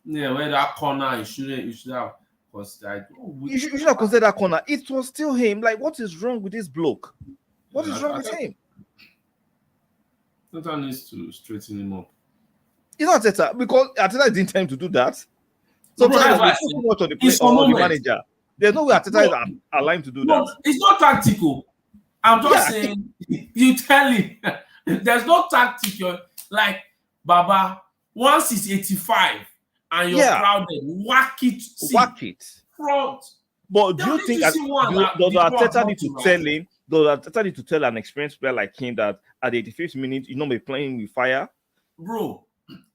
Yeah, where that corner, you should have considered. You should have considered that corner. It was still him. Like, what is wrong with this bloke? What is wrong with him? Arteta needs to straighten him up. It's not Arteta, because Arteta didn't intend to do that. So that's too much on the manager. There's no way Arteta is aligned to do that. It's not tactical. I'm just saying, you tell him there's no tactic. Like, Baba, once it's 85 and you're crowded, whack it. Whack it. Front. But do you think does Arteta need to tell him? Does Arteta need to tell an experienced player like him that at the 85th minute you not be playing with fire? Bro,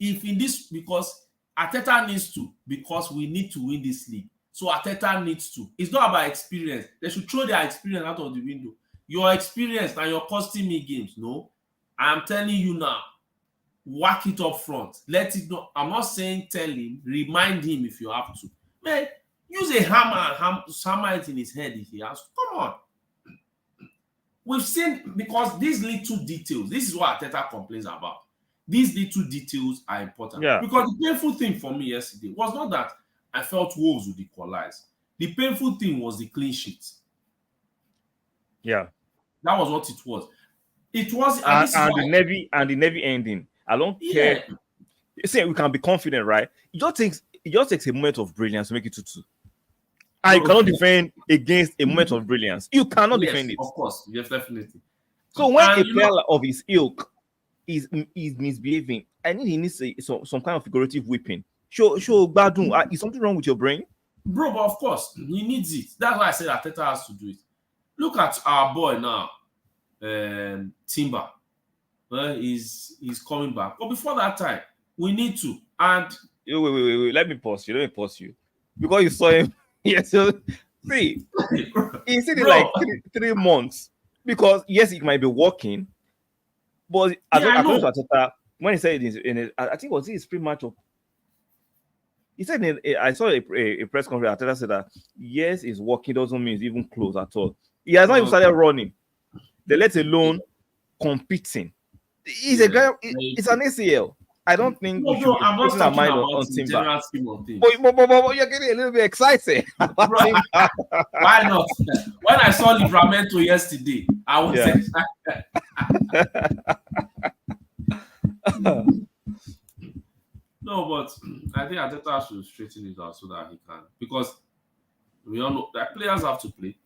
if in this, because Arteta needs to, because we need to win this league. So Arteta needs to. It's not about experience. They should throw their experience out of the window. Your experience and you're costing me games. No, I'm telling you now. Whack it up front. Let it know. I'm not saying tell him. Remind him if you have to. Man, use a hammer and hammer it in his head if he has to. Come on. We've seen, because these little details, this is what Arteta complains about. These little details are important. Yeah. Because the painful thing for me yesterday was not that I felt Wolves would equalize. The painful thing was the clean sheet. Yeah. That was what it was. It was and the Navy ending. I don't care. You see, we can be confident, right? It just takes a moment of brilliance to make it 2-2. I cannot defend against a moment of brilliance. You cannot defend it. Of course, yes, definitely. So when a player of his ilk is misbehaving, I think he needs some kind of figurative whipping. Show Badun, is something wrong with your brain? Bro, but of course, he needs it. That's why I said Arteta has to do it. Look at our boy now, Timber. Well, he's coming back. But before that time, we need to. And wait. Let me pause you. Because you saw him. Yes, so see, he's in like 3 months. Because yes, it might be working, but according to Arteta, when he said it I think it was his pre-match. He said I saw a press conference. Arteta said that yes, it's working doesn't mean it's even close at all. He has not even started running. They let alone competing. He's a guy. It's an ACL. I don't think we should be putting our mind on Timber. But you're getting a little bit excited. Why not? When I saw Livramento yesterday, I was excited. No, but I think Arteta should straighten it out so that he can. Because we all know that players have to play.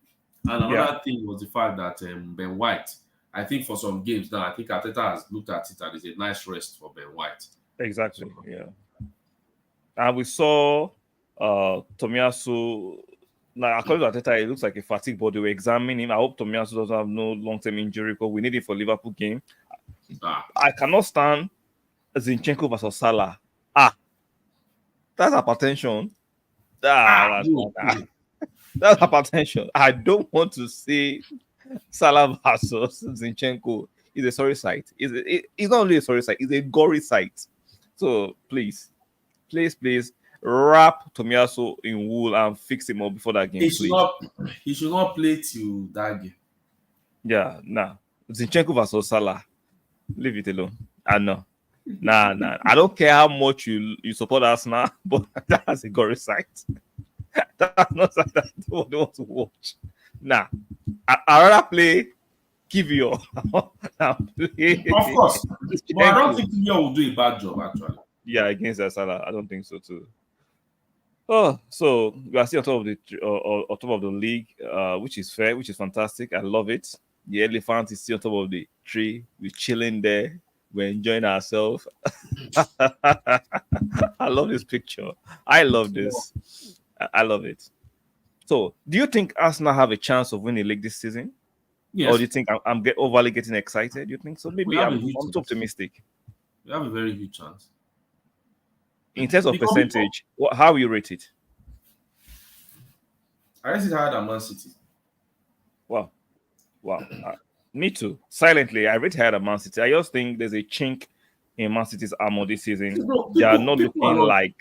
And another thing was the fact that Ben White, I think for some games now, I think Arteta has looked at it and it's a nice rest for Ben White. Exactly, yeah. And we saw Tomiyasu. Now, according to Arteta, it looks like a fatigue, but they were examining him. I hope Tomiyasu doesn't have no long-term injury because we need it for Liverpool game. I cannot stand Zinchenko versus Salah. That's hypertension. That's hypertension. I don't want to see Salah versus Zinchenko. It's a sorry sight. It's not only a sorry sight, it's a gory sight. So please wrap Tomiyasu in wool and fix him up before that game. He should not play till that game. Yeah, nah. Zinchenko versus Salah. Leave it alone. I know. Nah. I don't care how much you support Arsenal, but that's a gory sight. That's not something that I don't want to watch. Nah. I'd rather play Kivio. Of course. But I don't think Kivio will do a bad job, actually. Yeah, against Salah. I don't think so, too. Oh, so we are still on top of the on top of the league, which is fair, which is fantastic. I love it. The elephant is still on top of the tree. We're chilling there. We're enjoying ourselves. I love this picture. I love this. I love it. So, do you think Arsenal have a chance of winning the league this season, or do Yes, you think I'm overly getting excited? Do you think so? we Maybe have a I'm huge too chance. optimistic. We have a very huge chance. In terms of Because before, percentage, how will you rate it? I rate it higher than Man City. Wow, wow. Me too. Silently, I rate higher than Man City. I just think there's a chink in Man City's armor this season. Bro, They are not people are looking not like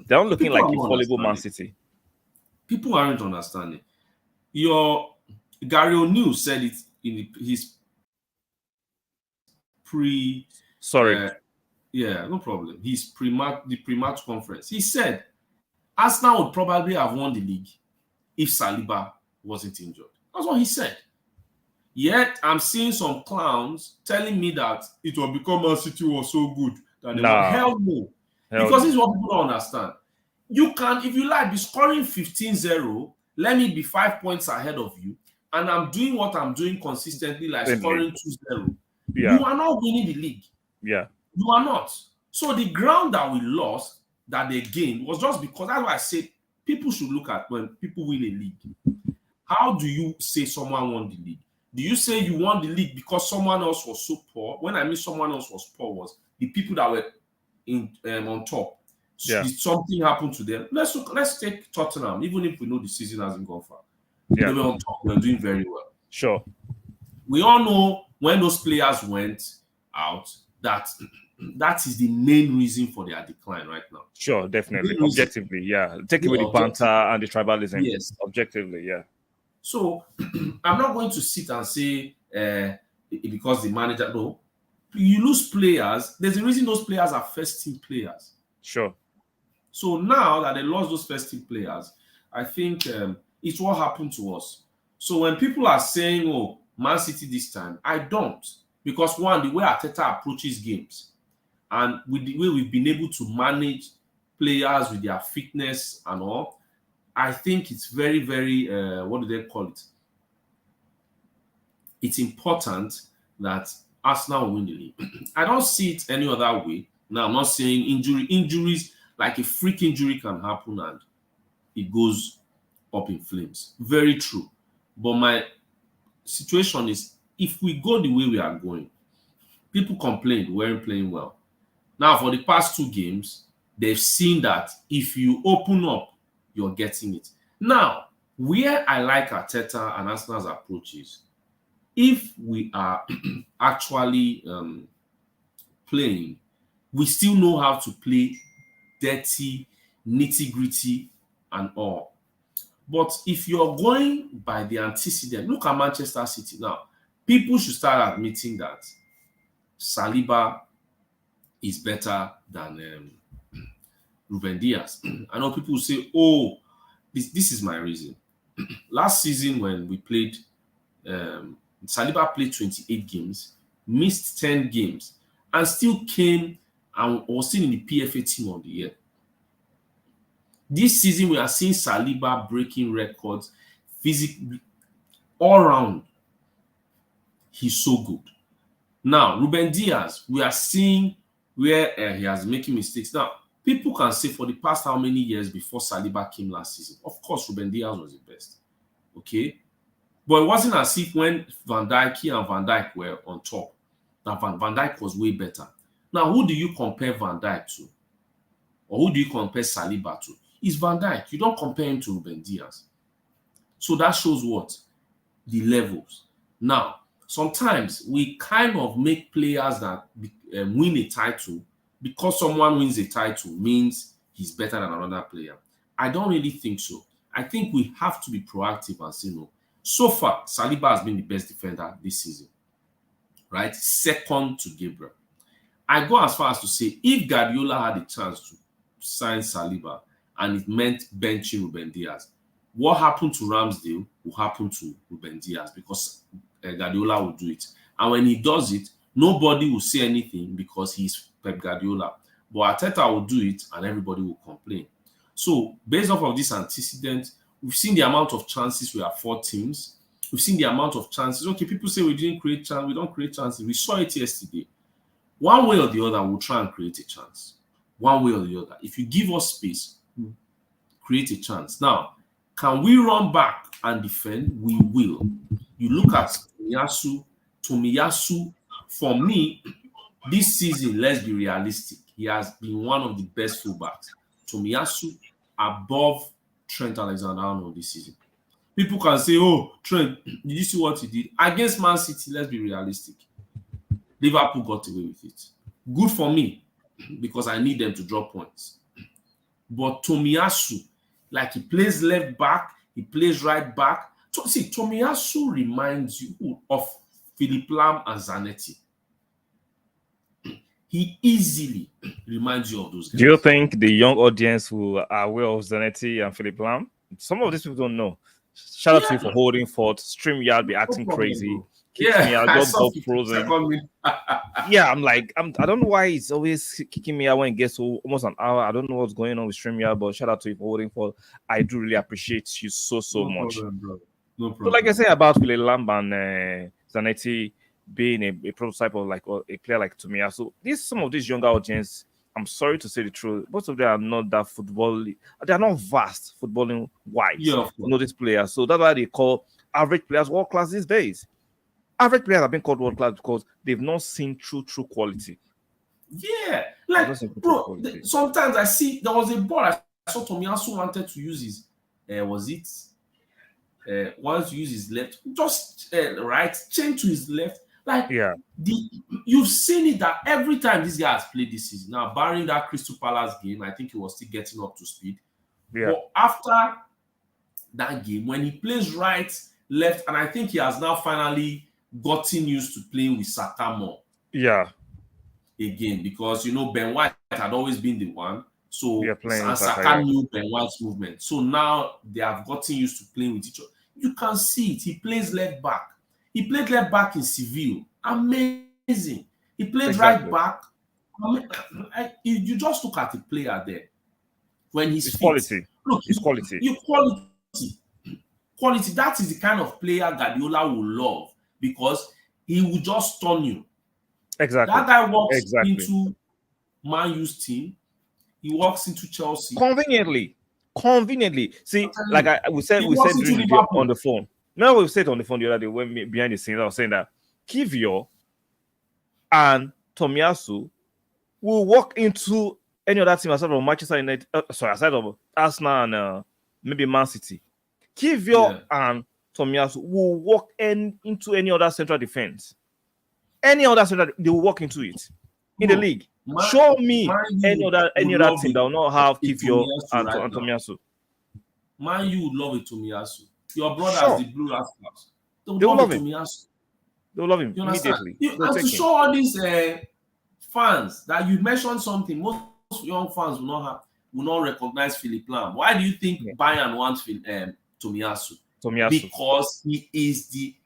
they're not looking people like are a not fallible Man understanding. City. People aren't understanding. Your Gary O'Neill said it in his pre Sorry. yeah, no problem. His pre-match conference. He said Arsenal would probably have won the league if Saliba wasn't injured. That's what he said. Yet I'm seeing some clowns telling me that it will become Man City was so good that they were Nah, hell no. hell Because no. this is what people don't understand. You can, if you like, be scoring 15-0, let me be 5 points ahead of you, and I'm doing what I'm doing consistently, like scoring 2-0. Yeah. You are not winning the league. Yeah. You are not. So the ground that we lost, that they gained, was just because that's why I said people should look at when people win a league. How do you say someone won the league? Do you say you won the league because someone else was so poor? When I mean someone else was poor, was the people that were in on top. Yeah. Did something happen to them? Let's take Tottenham, even if we know the season hasn't gone far. Yeah. They were on top. They were doing very well. Sure. We all know when those players went out that is the main reason for their decline right now. Sure, definitely. Objectively, yeah. Take away the banter and the tribalism. Yes. Objectively, yeah. So I'm not going to sit and say because the manager, no. You lose players. There's a reason those players are first-team players. Sure. So now that they lost those first-team players, I think it's what happened to us. So when people are saying, oh, Man City this time, I don't. Because one, the way Arteta approaches games and with the way we've been able to manage players with their fitness and all, I think it's very, very, what do they call it? It's important that Arsenal will win the league. I don't see it any other way. Now, I'm not saying injuries, like a freak injury can happen and it goes up in flames. Very true. But my situation is, if we go the way we are going, people complained we weren't playing well. Now, for the past 2 games, they've seen that if you open up, you're getting it. Now, where I like Arteta and Arsenal's approach is, if we are actually playing, we still know how to play dirty, nitty-gritty and all. But if you're going by the antecedent, look at Manchester City now. People should start admitting that Saliba is better than Ruben Diaz. I know people say, oh, this is my reason. Last season when we played, Saliba played 28 games, missed 10 games, and still came and was still in the PFA team of the year. This season, we are seeing Saliba breaking records physically all around. He's so good. Now, Ruben Diaz, we are seeing where he has making mistakes. Now, people can say for the past how many years before Saliba came last season, of course, Ruben Diaz was the best. Okay? But it wasn't as if when Van Dijk were on top, that Van Dijk was way better. Now, who do you compare Van Dijk to? Or who do you compare Saliba to? It's Van Dijk. You don't compare him to Ruben Diaz. So that shows what? The levels. Now, sometimes we kind of make players that win a title because someone wins a title means he's better than another player. I don't really think so. I think we have to be proactive and say no. So far, Saliba has been the best defender this season, right? Second to Gabriel. I go as far as to say if Guardiola had a chance to sign Saliba and it meant benching Ruben Diaz, what happened to Ramsdale will happen to Ruben Diaz because Guardiola will do it. And when he does it, nobody will say anything because he's Pep Guardiola. But Arteta will do it and everybody will complain. So based off of this antecedent, we've seen the amount of chances we have 4 teams. We've seen the amount of chances. Okay, people say we didn't create chances. We don't create chances. We saw it yesterday. One way or the other, we'll try and create a chance. One way or the other. If you give us space, we'll create a chance. Now, can we run back and defend? We will. You look at Tomiyasu. For me, this season, let's be realistic. He has been one of the best fullbacks. Tomiyasu above Trent Alexander-Arnold this season. People can say, oh, Trent, did you see what he did? Against Man City, let's be realistic. Liverpool got away with it. Good for me, because I need them to drop points. But Tomiyasu, like he plays left back, he plays right back. So, see, Tomiyasu reminds you of Philipp Lahm and Zanetti. He easily reminds you of those guys. Do you think the young audience who are aware of Zanetti and Philipp Lahm, some of these people don't know? Shout out to you for holding forth. StreamYard be acting crazy. Kicks me out, got frozen. Yeah, I don't know why it's always kicking me out when it gets to almost an hour. I don't know what's going on with StreamYard, but shout out to you for holding forth. I do really appreciate you so much. Problem, bro. No problem. But like I say about Philipp Lahm and Zanetti being a prototype of like a player like Tomiyasu, some of these younger audience, I'm sorry to say the truth, most of them are not that they are not vast footballing wise. Yeah, know these players. So that's why they call average players world class these days. Average players have been called world class because they've not seen true quality. Yeah, like bro, sometimes I see there was a ball I saw Tomiyasu wanted to use his wanted to use his left, just right, change to his left. Like, yeah, you've seen it that every time this guy has played this season, now barring that Crystal Palace game, I think he was still getting up to speed. Yeah. But after that game, when he plays right, left, and I think he has now finally gotten used to playing with Saka more. Yeah. Again, because Ben White had always been the one. So and Saka knew Ben White's movement. So now they have gotten used to playing with each other. You can see it. He plays left back. He played left back in Seville. Amazing. He played right back. You just look at the player there. When he's quality. Look, it's quality. Quality. That is the kind of player Guardiola will love because he will just stun you. Exactly. That guy walks into Man U's team. He walks into Chelsea. Conveniently. See, like we said during the day on the phone. No, we said on the phone the other day when behind the scenes, I was saying that Kiwior and Tomiyasu will walk into any other team aside from Manchester United, aside of Arsenal and maybe Man City. Kiwior and Tomiyasu will walk into any other central defense. Any other central, they will walk into it in the league. Show me any other team that will not have Kiwior and Tomiyasu. Man, you would love it, Tomiyasu. Your brother has the Blue Rascals. They will love him. Tomiyasu. They will love him immediately. And to show all these fans that you mentioned something, most young fans will not recognize Philipp Lahm. Why do you think Bayern wants Tomiyasu? Because he is the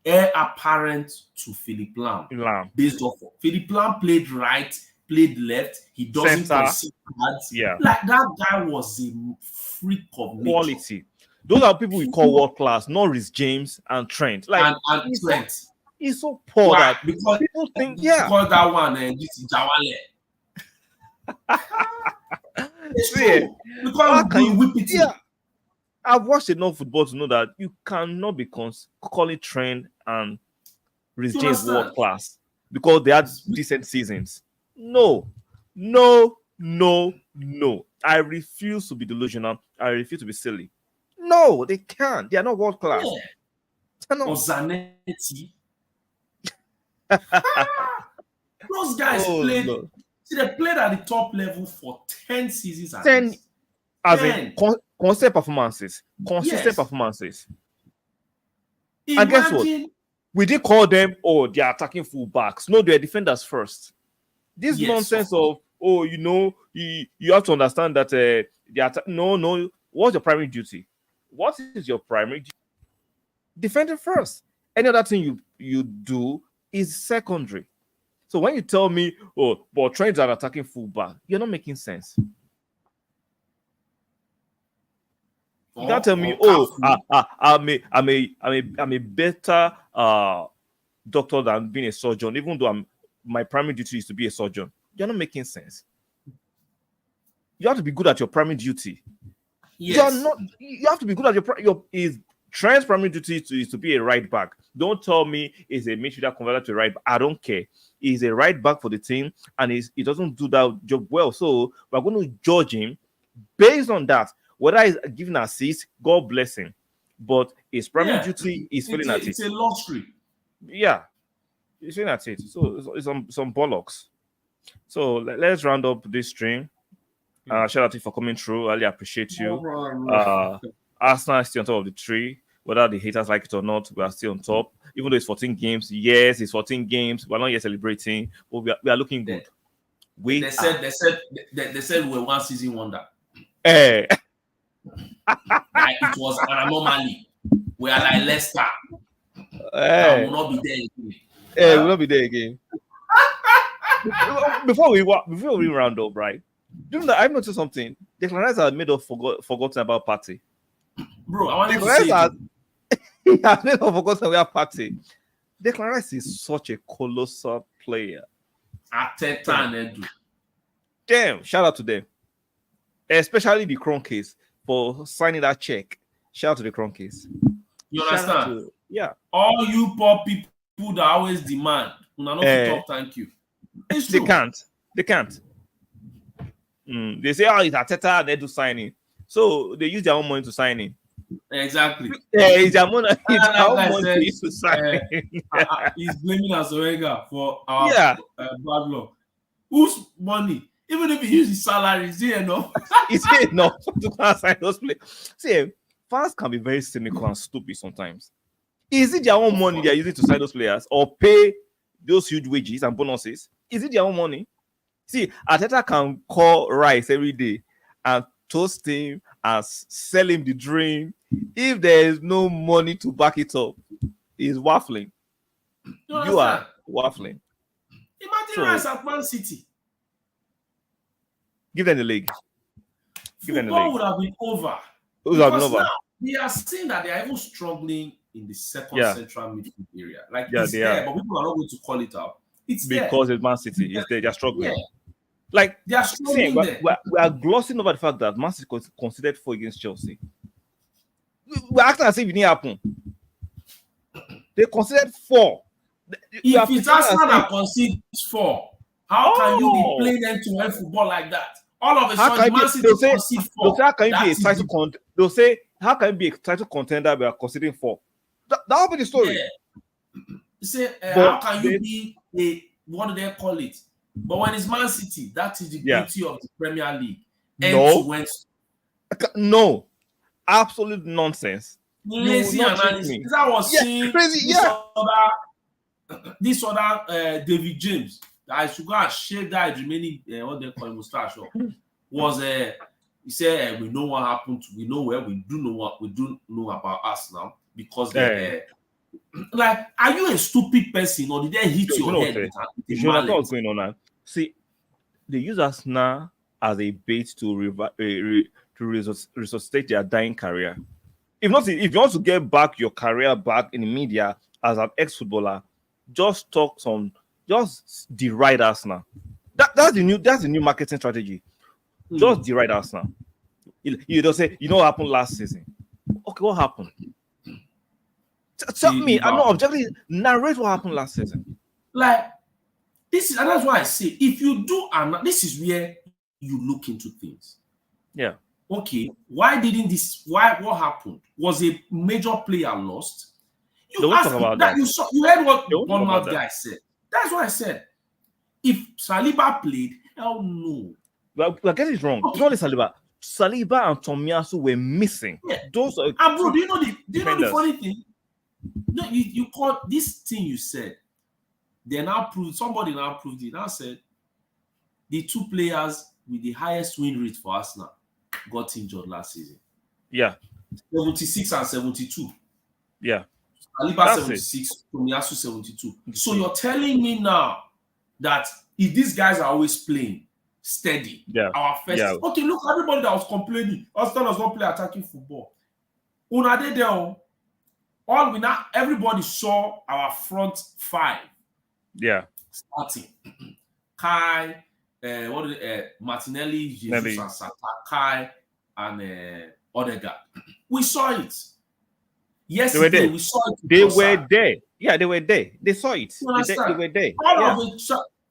heir apparent to Philipp Lahm. Based off of Philipp Lahm played right, played left. He doesn't concede cards. Yeah, like that guy was a freak of nature. Quality. Those are people we call world class. Norris, James, and Trent. Like and Trent. He's so poor that because people think, because that one this is Jawale. It's true. Because we whip it. Yeah. I've watched enough football to know that you cannot be calling Trent and Rhys James world class because they had decent seasons. No. I refuse to be delusional. I refuse to be silly. No, they can't. They are not world class. Yeah. Zanetti. Those guys played. No. See, they played at the top level for 10 seasons. 10 as in consistent performances. Performances. Imagine, and guess what? We did call them, they are attacking fullbacks. No, they are defenders first. This nonsense of, you have to understand that no. What's your primary duty? What is your primary duty? Defend it first. Any other thing you do is secondary. So when you tell me, but Trent's an attacking fullback, you're not making sense. You can't tell me, I'm a better doctor than being a surgeon, even though my primary duty is to be a surgeon. You're not making sense. You have to be good at your primary duty. Yes. You have to be good at your Trent's primary duty is to be a right back. Don't tell me he's a midfielder converted to a right back. I don't care. He's a right back for the team, and he doesn't do that job well. So we're going to judge him based on that. Whether he's giving assist, God bless him. But his primary duty is failing at it. It's a luxury. Yeah, he's failing at it. So it's some bollocks. So let's round up this stream. Shout out to you for coming through. I really appreciate you. Arsenal is still on top of the tree. Whether the haters like it or not, we are still on top. Even though it's 14 games, yes, it's 14 games. We're not yet celebrating, but we are looking good. They said we were one season wonder. Like it was an anomaly. We are like Leicester. We will not be there again. We will not be there again. Before we round up, right? You know, I've noticed something. The Declan are made of forgotten about party. Bro, I want to say he has made of forgotten about party. Declan Rice is such a colossal player. Arteta and Edu. Damn, shout out to them. Especially the Kroenkes for signing that check. Shout out to the Kroenkes. You understand? Yeah. All you poor people that always demand. Talk, thank you. It's true. They can't. They say, it's Arteta and Edu signing. So they use their own money to sign in. Exactly. It's their money to sign in. He's blaming Azoega for our bad luck. Whose money? Even if he uses his salary, is it enough? Is it enough to sign those players? See, fans can be very cynical and stupid sometimes. Is it their own money they're using to sign those players or pay those huge wages and bonuses? Is it their own money? See, Arteta can call Rice every day and toast him and sell him the dream. If there is no money to back it up, he's waffling. You are waffling. Imagine Rice at Man City. Give them the league. Football would have been over. Now we are seeing that they are even struggling in the second central midfield area. Like it's there, but people are not going to call it out. It's because it's Man City. It's there. They're struggling. Yeah. Like they are struggling there. We are glossing over the fact that Man City considered 4 against Chelsea. We're acting as if it didn't happen. They considered 4. If it's Arsenal that concedes 4, how can you be playing end-to-end football like that? All of a sudden, Man City concede 4. They'll say, how can you be a title contender we are considering 4? That will be the story. Yeah. Say, how can you be what do they call it? But when it's Man City, that is the beauty of the Premier League. No. Absolute nonsense. Lazy analysis. That was seeing crazy. This other David James. I should go and shave that remaining what they call mustache. Was he said we know what happened. We know where we do know about us now because like, are you a stupid person or did they hit your head? You know what's going on now. See, they use us now as a bait to resuscitate their dying career. If you want to get back your career back in the media as an ex-footballer, just deride us now. That's the new marketing strategy. Just deride us now. You don't say, what happened last season? Okay, what happened? Tell me, I know objectively narrate what happened last season. Like this is, and that's why I say, if you do, this is where you look into things. Yeah. Okay. Why didn't this? What happened? Was a major player lost? You asked that. You heard what one mouth guy said. That's what I said. If Saliba played, hell no. But get it wrong. Okay. It's not Saliba. Saliba and Tomiyasu were missing. Yeah. Those are bro, do you know the funny thing? No, you call this thing you said. Somebody now proved it. Now said the 2 players with the highest win rate for Arsenal got injured last season. Yeah. 76 and 72. Yeah. Saliba 76, Tomiyasu 72. So you're telling me now that if these guys are always playing steady, our first okay, look, everybody that was complaining, Arsenal does not play attacking football. Una dey there. All we now, everybody saw our front five. Yeah. Starting. Kai, Martinelli, Jesus, and Saka, Kai, and Odegaard. We saw it. Yesterday, we saw it. They were there. Yeah, they were there. They saw it. They were there.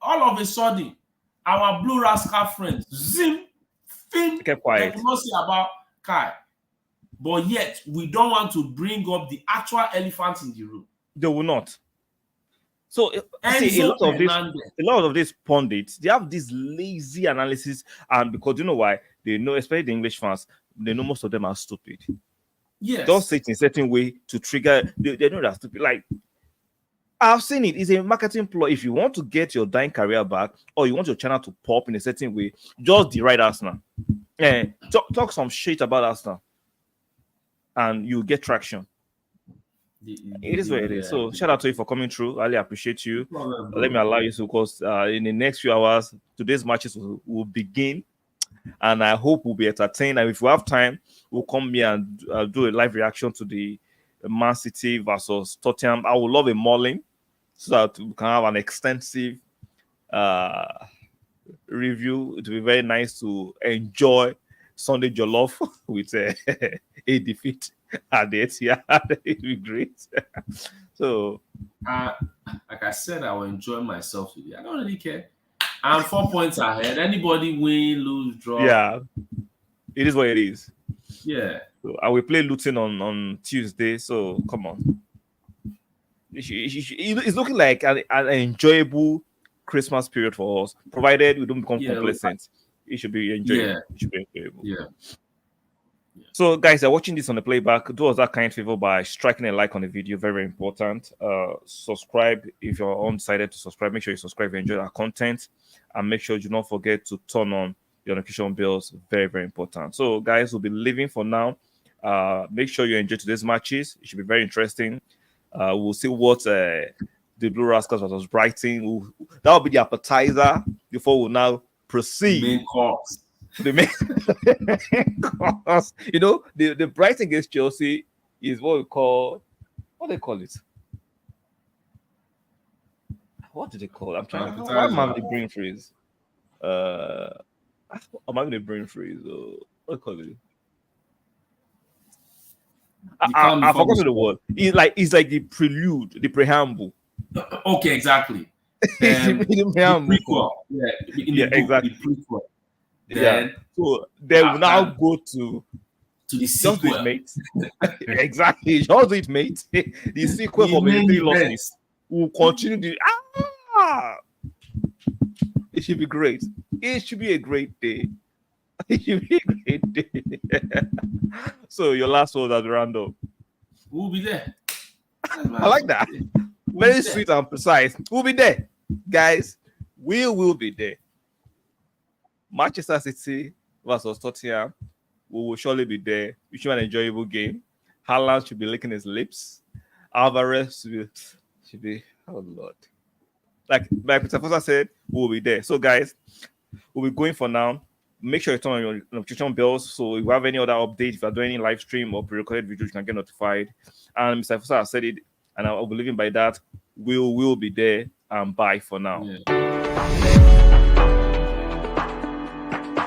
All of a sudden, our blue rascal friends, zim, fin, kept quiet. They will not say about Kai. But yet, we don't want to bring up the actual elephant in the room. They will not. So see, a lot of these pundits, they have this lazy analysis, and because you know why? They know, especially the English fans, they know most of them are stupid. Yes. Don't say it in a certain way to trigger. They know they're stupid. Like, I've seen it. It's a marketing ploy. If you want to get your dying career back, or you want your channel to pop in a certain way, just deride Arsenal. Talk some shit about Arsenal, and you get traction. It is what it is. So shout out to you for coming through. I really appreciate you. Let me allow you to, because in the next few hours, today's matches will begin, and I hope we'll be entertained. And if we have time, we'll come here and do a live reaction to the Man City versus Tottenham. I would love a mulling so that we can have an extensive review. It will be very nice to enjoy Sunday Jollof with a defeat at the Etihad. It will be great. So, like I said, I will enjoy myself today. I don't really care. I'm 4 points ahead. Anybody win, lose, draw. Yeah, it is what it is. Yeah. So I will play Luton on Tuesday. So come on. It's looking like an enjoyable Christmas period for us, provided we don't become complacent. It should be enjoyable. Yeah. It should be enjoyable. Yeah. So, guys, are watching this on the playback. Do us that kind favor by striking a like on the video. Very, very important. Subscribe if you're undecided to subscribe. Make sure you subscribe if you enjoy our content, and make sure you do not forget to turn on your notification bells. Very, very important. So, guys, we'll be leaving for now. Make sure you enjoy today's matches. It should be very interesting. We'll see what the Blue Rascals versus Brighton. That will be the appetizer before we now proceed. Main course. The main course. You know, the Brighton against Chelsea is what they call it. What do they call it? I'm trying to. I'm having the brain freeze. I'm having a brain freeze. What do you call it? I forgot the word. It's like the prelude, the preamble. Okay, exactly. The prequel. Yeah, exactly. The prequel. Then, so they will now go to the sequel. Just do it, mate. Exactly. Just do it, mate. The sequel for the 3 losses will continue. It should be great. It should be a great day. It should be a great day. So your last word at the roundup. We'll be there. I like that. Very sweet and precise. We'll be there, guys. We will be there. Manchester City versus Tottenham. We will surely be there. We should have an enjoyable game. Haaland should be licking his lips. Alvarez should be oh Lord. Like Peter Foster said, we will be there. So guys, we'll be going for now. Make sure you turn on your notification bells. So if you have any other update, if you're doing any live stream or pre-recorded videos, you can get notified. And Mr. Foster has said it, and I'll be living by that. We will be there, and bye for now. Yeah.